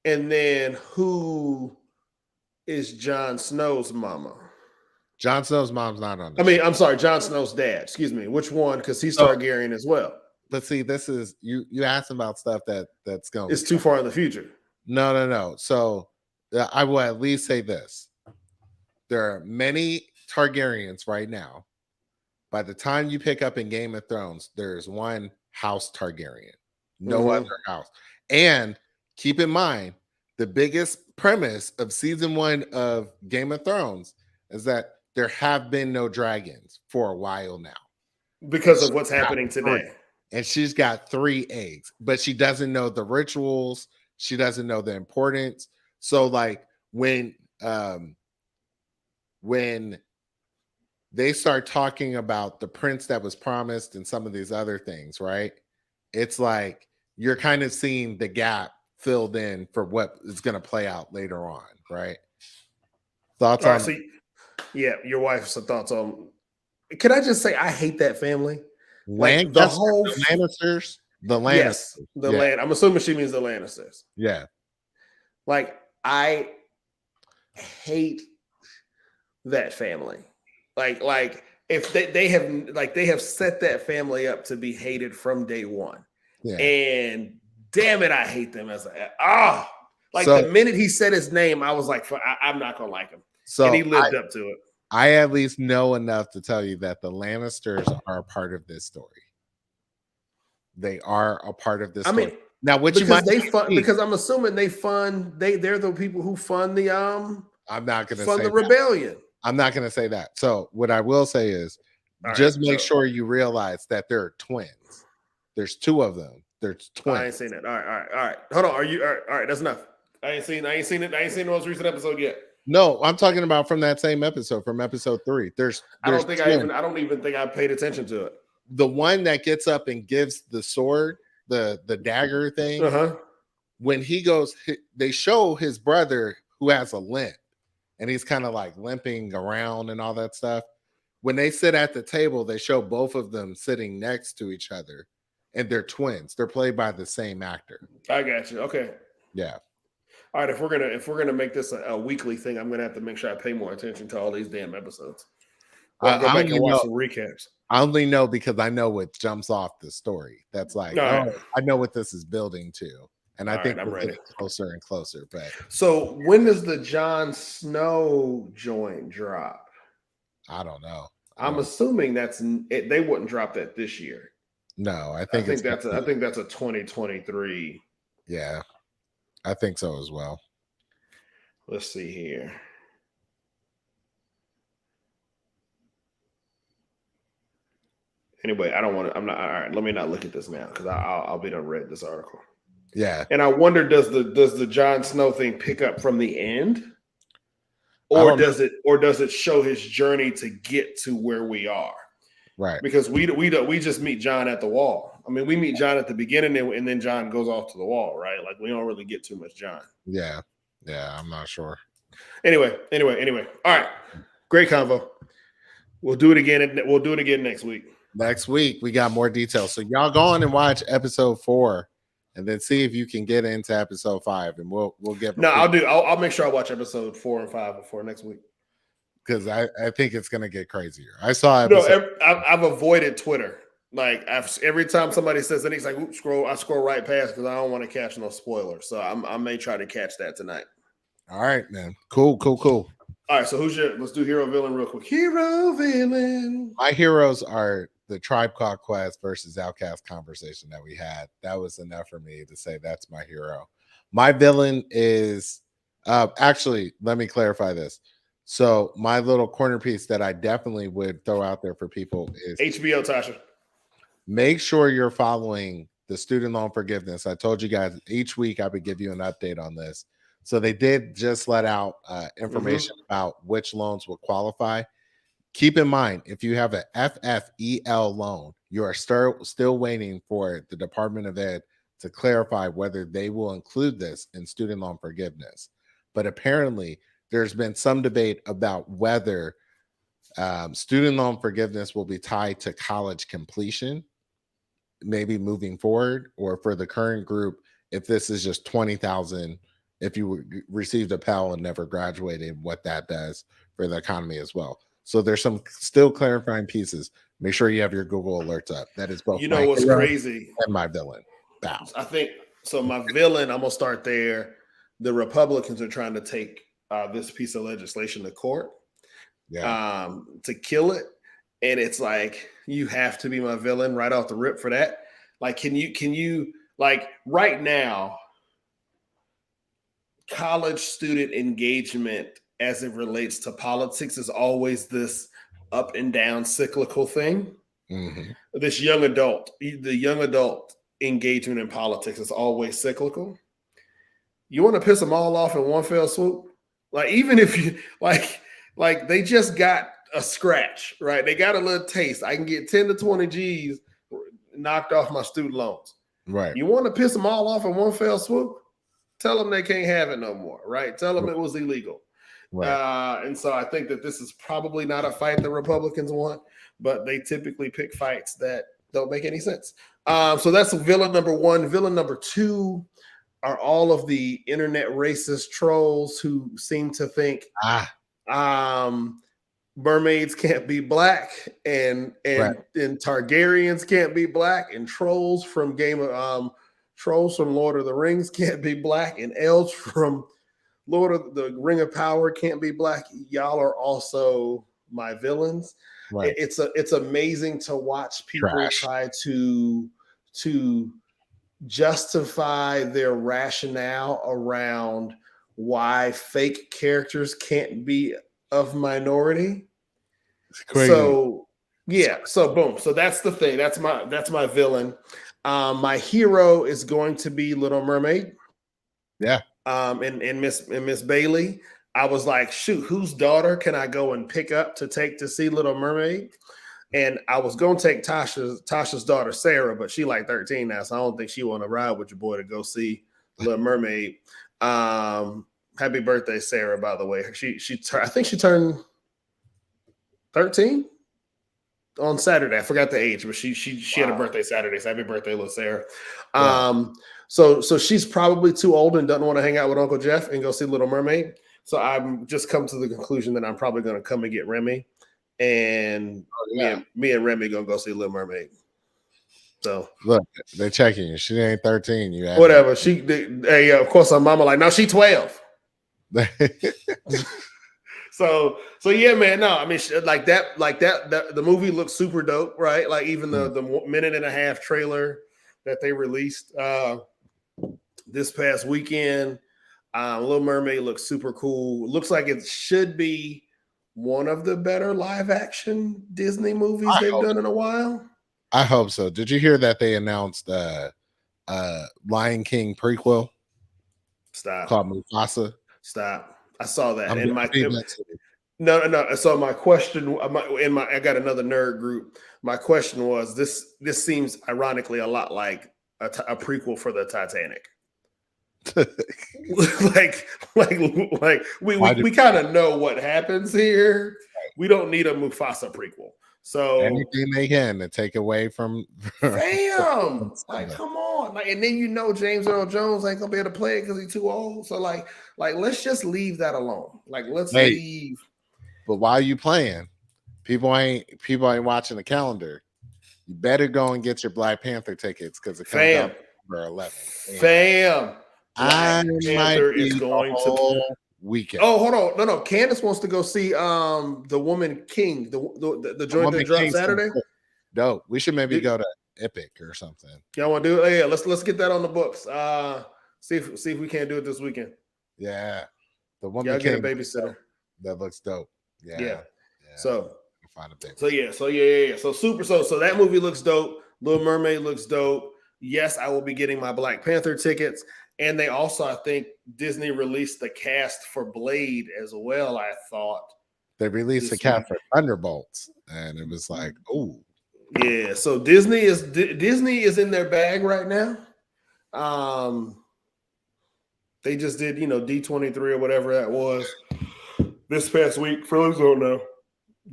A: And then who is Jon Snow's mama?
B: Jon Snow's mom's not on this.
A: I mean, I'm sorry, Jon Snow's dad. Excuse me. Which one? Because he's Targaryen as well.
B: But see, this is you asked about stuff that's going.
A: It's too far in the future.
B: No. So I will at least say this: there are many Targaryens right now. By the time you pick up in Game of Thrones, there's one House Targaryen, no other house. And keep in mind, the biggest premise of season 1 of Game of Thrones is that there have been no dragons for a while now.
A: Because of what's happening today.
B: And she's got 3 eggs, but she doesn't know the rituals. She doesn't know the importance. So like when they start talking about the prince that was promised and some of these other things, right? It's like you're kind of seeing the gap filled in for what is going to play out later on, right? Thoughts on?
A: So, yeah, your wife's thoughts on. Can I just say I hate that family?
B: Like the whole Lannisters.
A: Yes, Land. I'm assuming she means the Lannisters.
B: Yeah.
A: Like, I hate that family. Like if they have set that family up to be hated from day one.
B: Yeah.
A: And damn it, I hate them the minute he said his name, I was like, I'm not gonna like him.
B: So
A: and he lived up to it.
B: I at least know enough to tell you that the Lannisters are a part of this story. They are a part of this story.
A: I mean,
B: now, what
A: because
B: you might
A: they fund, because I'm assuming they're the people who fund the
B: I'm not going to
A: fund
B: say
A: the rebellion.
B: I'm not going to say that. So what I will say is make sure you realize that there are twins. There's two of them. There's twins.
A: I ain't seen it. All right. Hold on. Are you all right? That's enough. I ain't seen it. I ain't seen the most recent episode yet.
B: No, I'm talking about from that same episode, from episode 3.
A: I don't even think I paid attention to it.
B: The one that gets up and gives the sword, the dagger thing. When he goes, they show his brother who has a limp, and he's kind of like limping around and all that stuff. When they sit at the table, they show both of them sitting next to each other, and they're twins. They're played by the same actor.
A: I got you. Okay.
B: Yeah.
A: All right. If we're gonna make this a weekly thing, I'm gonna have to make sure I pay more attention to all these damn episodes. I'll go back and watch some recaps.
B: I only know because I know what jumps off the story. That's like, I know what this is building to. And I think
A: I'm ready.
B: Closer and closer. But
A: so when does the Jon Snow joint drop?
B: I don't know.
A: I'm assuming they wouldn't drop that this year.
B: No, I think
A: that's a 2023.
B: Yeah, I think so as well.
A: Let's see here. Anyway, I don't want to. I'm not. All right, let me not look at this now because I'll be done read this article.
B: Yeah,
A: and I wonder does the Jon Snow thing pick up from the end, or does it show his journey to get to where we are?
B: Right.
A: Because we just meet Jon at the wall. I mean, we meet Jon at the beginning, and then Jon goes off to the wall, right? Like we don't really get too much Jon.
B: Yeah, I'm not sure.
A: Anyway. All right, great convo. We'll do it again. We'll do it again next week.
B: Next week we got more details. So y'all go on and watch episode 4, and then see if you can get into episode 5, and we'll get.
A: No, I'll make sure I watch episode 4 and 5 before next week.
B: Because I think it's gonna get crazier. I saw.
A: I've avoided Twitter. Like every time somebody says anything, it's like I scroll right past because I don't want to catch no spoilers. So I may try to catch that tonight.
B: All right, man. Cool. All
A: right, so let's do hero villain real quick. Hero villain.
B: My heroes are the Tribe Called Quest versus Outcast conversation that we had. That was enough for me to say that's my hero. My villain is actually, let me clarify this. So my little corner piece that I definitely would throw out there for people is
A: HBO Tasha.
B: Make sure you're following the student loan forgiveness. I told you guys each week I would give you an update on this. So they did just let out information about which loans will qualify. Keep in mind, if you have a FFEL loan, you are still waiting for the Department of Ed to clarify whether they will include this in student loan forgiveness. But apparently, there's been some debate about whether student loan forgiveness will be tied to college completion, maybe moving forward, or for the current group, if this is just $20,000, if you received a Pell and never graduated, what that does for the economy as well. So there's some still clarifying pieces. Make sure you have your Google alerts up. That is both.
A: You know what's crazy?
B: And my villain. Bow.
A: I think so. My villain. I'm gonna start there. The Republicans are trying to take this piece of legislation to court, to kill it, and it's like you have to be my villain right off the rip for that. Like, can you like right now? College student engagement as it relates to politics is always this up and down cyclical thing.
B: Mm-hmm.
A: The young adult engagement in politics is always cyclical. You want to piss them all off in one fell swoop? Like, even if you like they just got a scratch, right? They got a little taste. I can get 10 to 20 G's knocked off my student loans.
B: Right.
A: You want to piss them all off in one fell swoop? Tell them they can't have it no more, right? Tell them it was illegal. Right. And so I think that this is probably not a fight the Republicans want, but they typically pick fights that don't make any sense. So that's villain number 1. Villain number 2, are all of the internet racist trolls who seem to think mermaids can't be black and Targaryens can't be black, and trolls from Lord of the Rings can't be black, and elves from Lord of the Ring of Power can't be black. Y'all are also my villains. Right. It's amazing to watch people try to justify their rationale around why fake characters can't be of minority. So yeah, so boom. So that's the thing. That's my villain. My hero is going to be Little Mermaid.
B: Yeah.
A: And Miss Bailey. I was like, shoot, whose daughter can I go and pick up to take to see Little Mermaid? And I was gonna take Tasha's daughter Sarah, but she like 13 now, so I don't think she want to ride with your boy to go see Little Mermaid. Happy birthday, Sarah! By the way, I think she turned 13 on Saturday. I forgot the age, but she had a birthday Saturday. So happy birthday, little Sarah. So she's probably too old and doesn't want to hang out with Uncle Jeff and go see Little Mermaid. So I'm just come to the conclusion that I'm probably going to come and get Remy, and me and Remy gonna go see Little Mermaid. So
B: look, they're checking you. She ain't 13. You
A: whatever. Of course, her mama like, no, she 12. So yeah, man. No, I mean, like that. The movie looks super dope, right? Like even the minute and a half trailer that they released this past weekend, Little Mermaid looks super cool. Looks like it should be one of the better live action Disney movies they've done in a while.
B: I hope so. Did you hear that they announced Lion King prequel?
A: Stop.
B: Called Mufasa.
A: Stop. I saw that. No. So my question, I got another nerd group. My question was this seems ironically a lot like a prequel for the Titanic. like we kind of know what happens here. We don't need a Mufasa prequel. So
B: anything they can to take away from
A: damn, like come on, like, and then James Earl Jones ain't gonna be able to play it because he's too old. So like let's just leave that alone. Like let's leave.
B: But while you playing, people ain't watching the calendar. You better go and get your Black Panther tickets because it comes out November 11th.
A: Black Panther is going to
B: weekend.
A: Oh, hold on. No. Candace wants to go see the Woman King, the joint that dropped Saturday.
B: Dope. We should maybe go to Epic or something.
A: Y'all want to do it? Yeah, let's get that on the books. See if we can't do it this weekend.
B: Yeah. The Woman
A: Y'all
B: King
A: get a babysitter.
B: That looks dope. Yeah.
A: So
B: find a baby.
A: So yeah. So that movie looks dope. Little Mermaid looks dope. Yes, I will be getting my Black Panther tickets. And they also, I think, Disney released the cast for Blade as well, I thought.
B: They released the cast for Thunderbolts, and it was like, oh.
A: Yeah, so Disney is in their bag right now. They just did, D23 or whatever that was this past week. For those who don't know,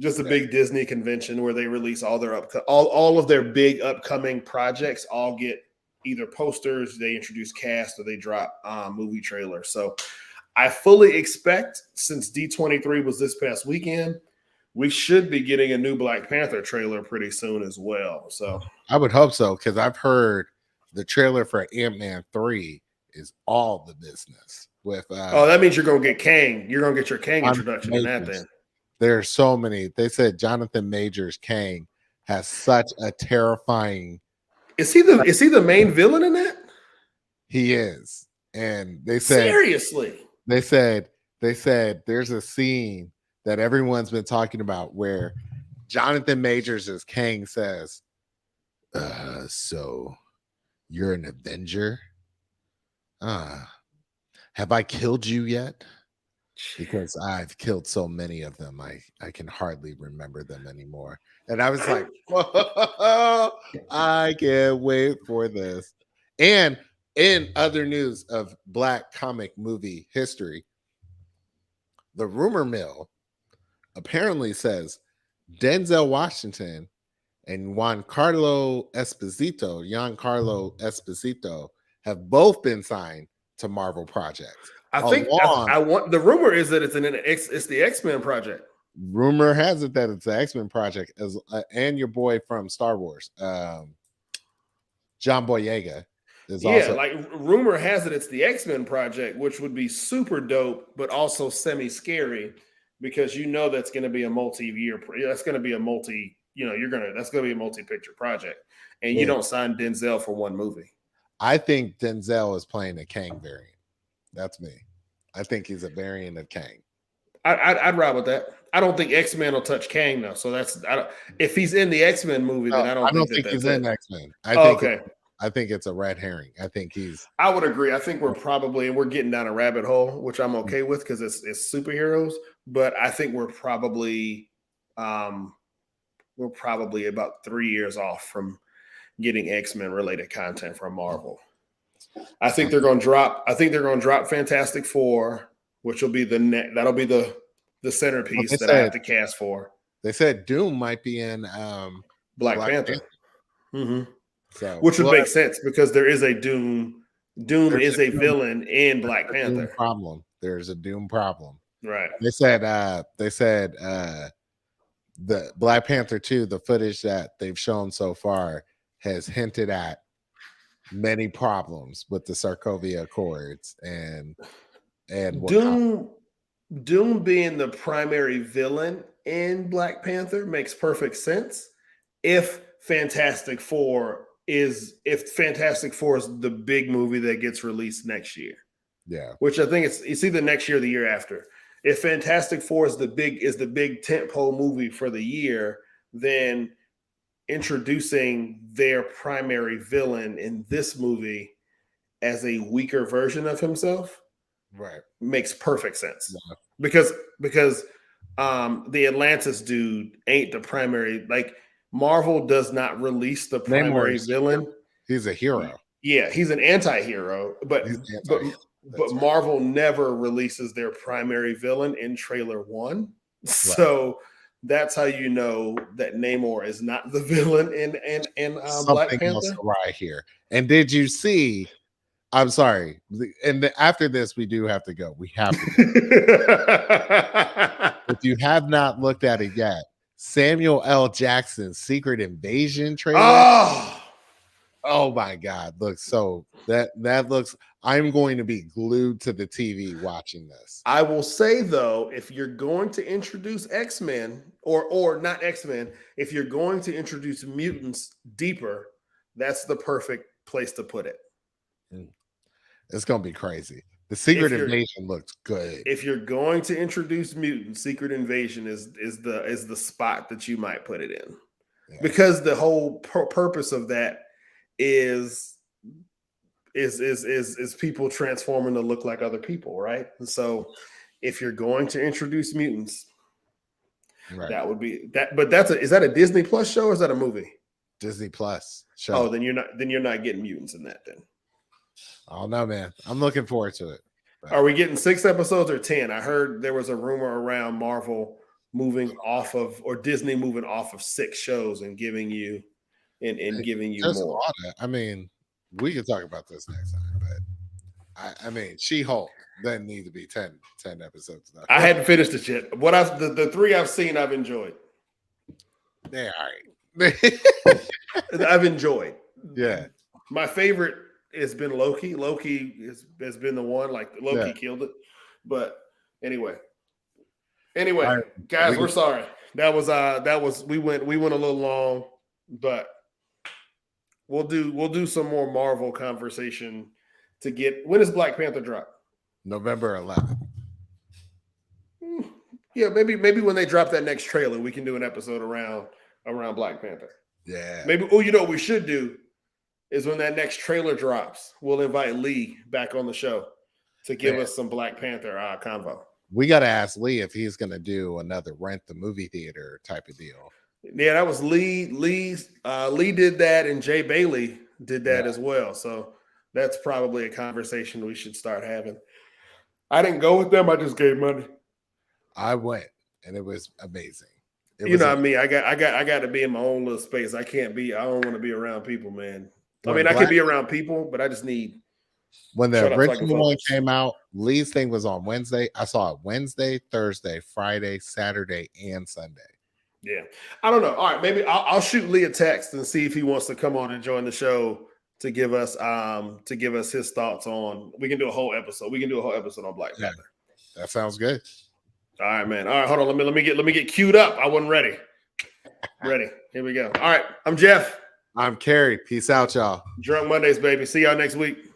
A: just a big Disney convention where they release all their all of their big upcoming projects. All get either posters, they introduce cast, or they drop movie trailers. So I fully expect, since D23 was this past weekend, we should be getting a new Black Panther trailer pretty soon as well. So
B: I would hope so, because I've heard the trailer for Ant-Man 3 is all the business. With
A: that means you're gonna get Kang. You're gonna get your Kang introduction in that then.
B: There's so many. They said Jonathan Majors Kang has such a terrifying.
A: Is he the main villain in that?
B: He is. And they said
A: seriously.
B: They said there's a scene that everyone's been talking about where Jonathan Majors as Kang says, so you're an Avenger? Have I killed you yet? Because I've killed so many of them, I can hardly remember them anymore. And I was like, whoa, I can't wait for this. And in other news of Black comic movie history, the rumor mill apparently says Denzel Washington and Giancarlo Esposito have both been signed to Marvel projects.
A: I think I want the rumor is that it's the X-Men project.
B: Rumor has it that it's the X-Men project and your boy from Star Wars, John Boyega.
A: Like rumor has it it's the X-Men project, which would be super dope, but also semi-scary because that's going to be a multi-year. That's going to be a that's going to be a multi-picture project, and you don't sign Denzel for one movie.
B: I think Denzel is playing a Kang variant. That's me. I think he's a variant of Kang.
A: I'd ride with that. I don't think X-Men will touch Kang though. So if he's in the X-Men movie, then I don't think
B: he's in X-Men. I think it's a red herring. I think
A: I would agree. I think we're getting down a rabbit hole, which I'm okay with because it's superheroes. But I think we're probably about 3 years off from getting X-Men related content from Marvel. I think they're going to drop Fantastic Four, which will be that'll be the centerpiece that I have to cast for.
B: They said Doom might be in
A: Black Panther. Mm-hmm. So, which would make sense because there is a Doom. Doom is a villain in Black Panther.
B: There's a Doom problem.
A: Right.
B: They said the Black Panther 2, the footage that they've shown so far has hinted at many problems with the Sokovia Accords and
A: Doom being the primary villain in Black Panther makes perfect sense if Fantastic Four is the big movie that gets released next year.
B: Yeah.
A: Which I think it's either next year or the year after. If Fantastic Four is the big tentpole movie for the year, then introducing their primary villain in this movie as a weaker version of himself makes perfect sense. Yeah. Because the Atlantis dude ain't the primary, like Marvel does not release the primary villain.
B: He's a hero.
A: Yeah, he's an anti-hero, but Marvel never releases their primary villain in trailer 1. Right. So that's how you know that Namor is not the villain in Black Panther. Else
B: right here. And did you see? I'm sorry. And after this, we do have to go. We have to go. If you have not looked at it yet, Samuel L. Jackson's Secret Invasion trailer. Oh my God. Looks so that looks. I'm going to be glued to the TV watching this.
A: I will say though, if you're going to introduce X-Men or not X-Men, if you're going to introduce mutants deeper, that's the perfect place to put it.
B: It's gonna be crazy. The Secret Invasion looks good.
A: If you're going to introduce mutants, Secret Invasion is the spot that you might put it in, because the whole purpose of that is people transforming to look like other people, right? And so, if you're going to introduce mutants, that would be that. But is that a Disney Plus show or is that a movie?
B: Disney Plus show.
A: Oh, then you're not getting mutants in that then.
B: Oh no, man! I'm looking forward to it.
A: But are we getting 6 episodes or 10? I heard there was a rumor around Marvel moving off of, or Disney moving off of 6 shows and giving you more.
B: I mean, we can talk about this next time, but I mean, She-Hulk doesn't need to be 10 episodes. Though.
A: I hadn't finished it yet. The 3 I've seen, I've enjoyed.
B: They're all right.
A: I've enjoyed.
B: Yeah.
A: My favorite has been Loki. Loki has been the one, like Loki killed it. But anyway, right. Guys, we're sorry. That was we went a little long, but we'll do some more Marvel conversation to get. When does Black Panther drop?
B: November 11th.
A: Yeah, maybe when they drop that next trailer, we can do an episode around Black Panther.
B: Yeah.
A: Maybe. Oh, you know what we should do is when that next trailer drops, we'll invite Lee back on the show to give us some Black Panther convo.
B: We got to ask Lee if he's going to do another rent the movie theater type of deal.
A: Yeah, that was Lee. Lee did that, and Jay Bailey did that as well. So that's probably a conversation we should start having. I didn't go with them. I just gave money.
B: I went, and it was amazing.
A: What I mean? I got to be in my own little space. I don't want to be around people, man. I mean, I can be around people, but I just need
B: When the original one came out, Lee's thing was on Wednesday. I saw it Wednesday, Thursday, Friday, Saturday, and Sunday.
A: Yeah. I don't know. All right, maybe I'll shoot Lee a text and see if he wants to come on and join the show to give us his thoughts on. We can do a whole episode. We can do a whole episode on Black Panther.
B: That sounds good.
A: All right, man. All right, hold on. Let me get queued up. I wasn't ready. Ready. Here we go. All right. I'm Jeff.
B: I'm Kerry. Peace out, y'all.
A: Drunk Mondays, baby. See y'all next week.